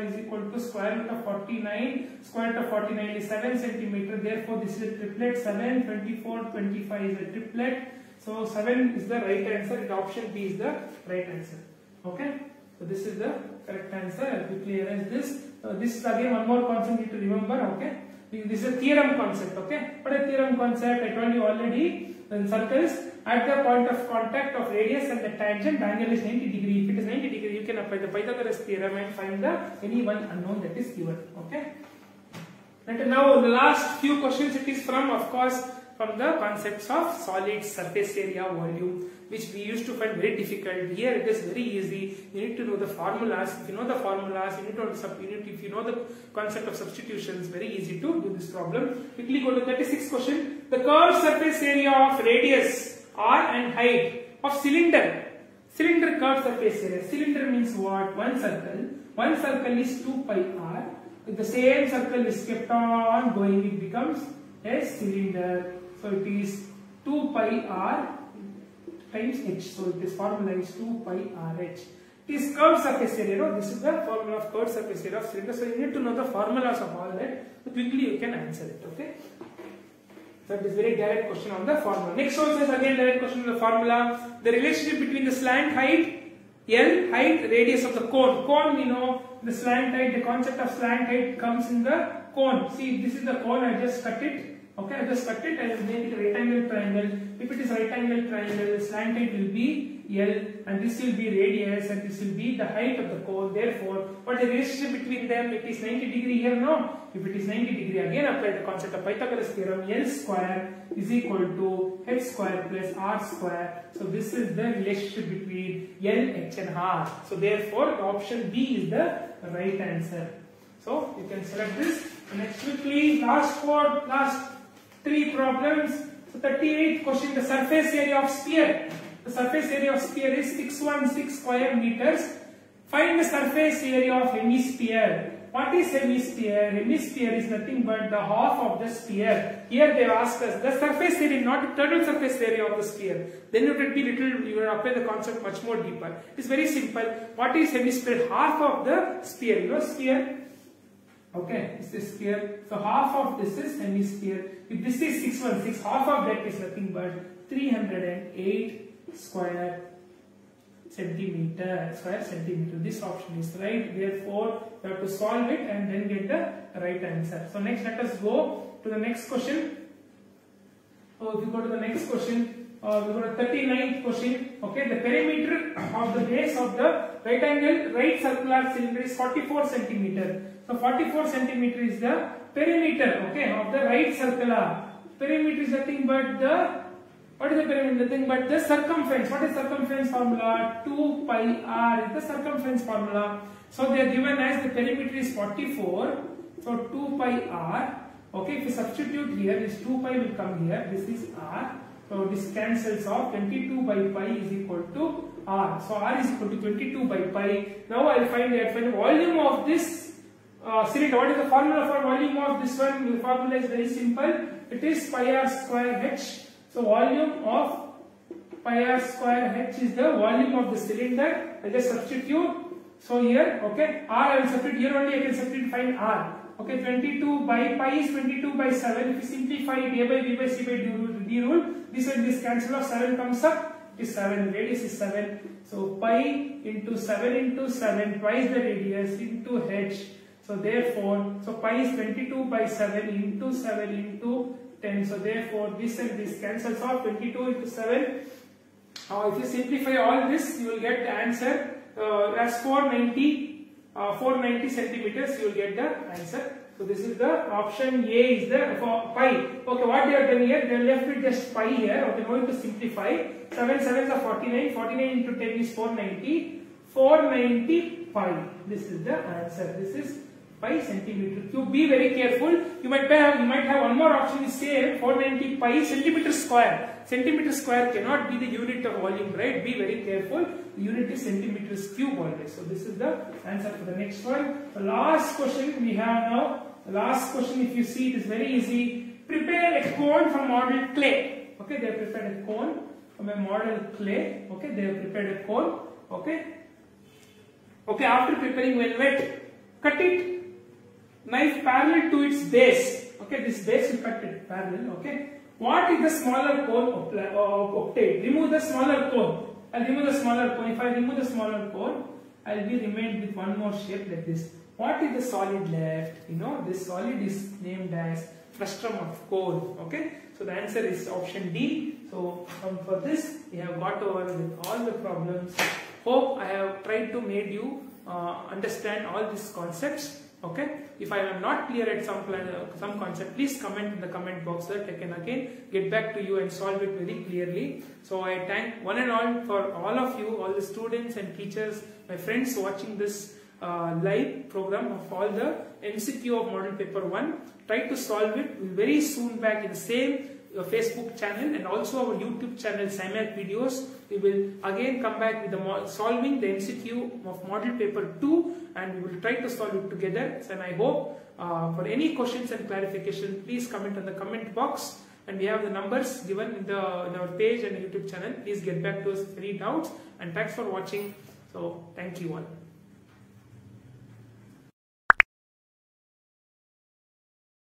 is equal to square root of 49. Square root of 49 is 7 centimeter. Therefore, this is a triplet. 7, 24, 25 is a triplet. So 7 is the right answer. And option B is the right answer. Okay. So this is the correct answer. I'll quickly erase this. This is again one more concept you need to remember. Okay. This is a theorem concept. Okay. What a theorem concept? I told you already. In circles, at the point of contact of radius and the tangent, the angle is 90 degree. If it is 90 degree, you can apply the Pythagoras theorem and find the any one unknown that is given. Okay. And now the last few questions, it is from, of course, from the concepts of solid surface area volume, which we used to find very difficult. Here it is very easy. You need to know the formulas. If you know the formulas, you need to if you know the concept of substitutions, very easy to do this problem. Quickly go to 36th question. The curved surface area of radius r and height of cylinder. Cylinder curved surface area. Cylinder means what? One circle. One circle is 2 pi r. If the same circle is kept on going, it becomes a cylinder. So it is 2 pi r times h. So this formula is 2 pi r h. It is curved surface area. No? This is the formula of curved surface area of cylinder. So you need to know the formulas of all that. So quickly you can answer it. Okay. So it is very direct question on the formula. Next also is again direct question on the formula. The relationship between the slant height, L, height, radius of the cone. Cone, we know the slant height, the concept of slant height comes in the cone. See, this is the cone, I just cut it. Okay, I just cut it and make it a right angle triangle. If it is right angle triangle, the slant height will be L, and this will be radius, and this will be the height of the cone. Therefore, what is the relationship between them? It is 90 degree here, no? If it is 90 degree, again apply the concept of Pythagoras theorem. L square is equal to h square plus r square. So this is the relationship between L, h and r. So therefore, option B is the right answer. So you can select this. Next quickly, last 3 problems. So 38th question, the surface area of sphere. The surface area of sphere is 616 square meters. Find the surface area of hemisphere. What is hemisphere? Hemisphere is nothing but the half of the sphere. Here they ask us the surface area, not the total surface area of the sphere. Then it would be little, you will apply the concept much more deeper. It is very simple. What is hemisphere? Half of the sphere. You know sphere? Okay, this is sphere. So half of this is hemisphere. If this is 616, half of that is nothing but 308 square centimeter. This option is right. Therefore, you have to solve it and then get the right answer. So next, let us go to the next question. So if you go to the next question, we go to 39th question. Okay, the perimeter of the base of the right angle right circular cylinder is 44 centimeter. So 44 centimeter is the perimeter, okay, of the right circular. Perimeter is nothing but the, what is the perimeter? Nothing but the circumference. What is circumference formula? 2 pi r is the circumference formula. So they are given as the perimeter is 44. So 2 pi r. Okay, if you substitute here, this 2 pi will come here. This is r. So this cancels off. 22 by pi is equal to r. So r is equal to 22 by pi. Now I will find the volume of this cylinder. What is the formula for volume of this one? The formula is very simple. It is pi r square h. So volume of pi r square h is the volume of the cylinder. I just substitute. So here, okay, r I will substitute. Here only I can substitute, find r. Okay, 22 by pi is 22 by 7. If you simplify it, a by b by c by d rule, this and this cancel off. 7 comes up. It is 7. Radius is 7. So pi into 7 twice the radius into h. So therefore, so pi is 22 by 7 into 10. So therefore, this and this cancels off. 22 into 7 Now if you simplify all this, you will get the answer as 490 centimeters. You will get the answer. So this is the option A is the pi. Okay, what they have done here, they have left with just pi here. Okay, going to simplify. 7 sevens are 49. 49 into 10 is 490. 490 pi. This is the answer. This is pi centimeter cube. Be very careful. You might have one more option is same 490 pi centimeter square. Centimeter square cannot be the unit of volume, right? Be very careful. The unit is centimeters cube always. So this is the answer for the next one. The last question we have now. The last question, if you see, it is very easy. Prepare a cone from model clay. Okay, they have prepared a cone from a model clay. Okay, they have prepared a cone. Okay. Okay, after preparing when wet, cut it. Knife parallel to its base. Okay, this base you cut it parallel. Okay. What is the smaller cone obtained? Remove the smaller cone. I'll remove the smaller cone. If I remove the smaller cone, I'll be remained with one more shape like this. What is the solid left? You know, this solid is named as frustrum of cone. Okay. So the answer is option D. So for this, we have got over with all the problems. Hope I have tried to make you understand all these concepts. Okay, if I am not clear at some concept, please comment in the comment box so that I can again get back to you and solve it very clearly. So I thank one and all for all of you, all the students and teachers, my friends watching this live program of all the MCQ of model paper 1. Try to solve it. We'll very soon back in the same Facebook channel and also our YouTube channel SciMath videos. We will again come back with the solving the MCQ of model paper 2 and we will try to solve it together. And I hope for any questions and clarification, please comment on the comment box. And we have the numbers given in our page and YouTube channel. Please get back to us with any doubts. And thanks for watching. So thank you all.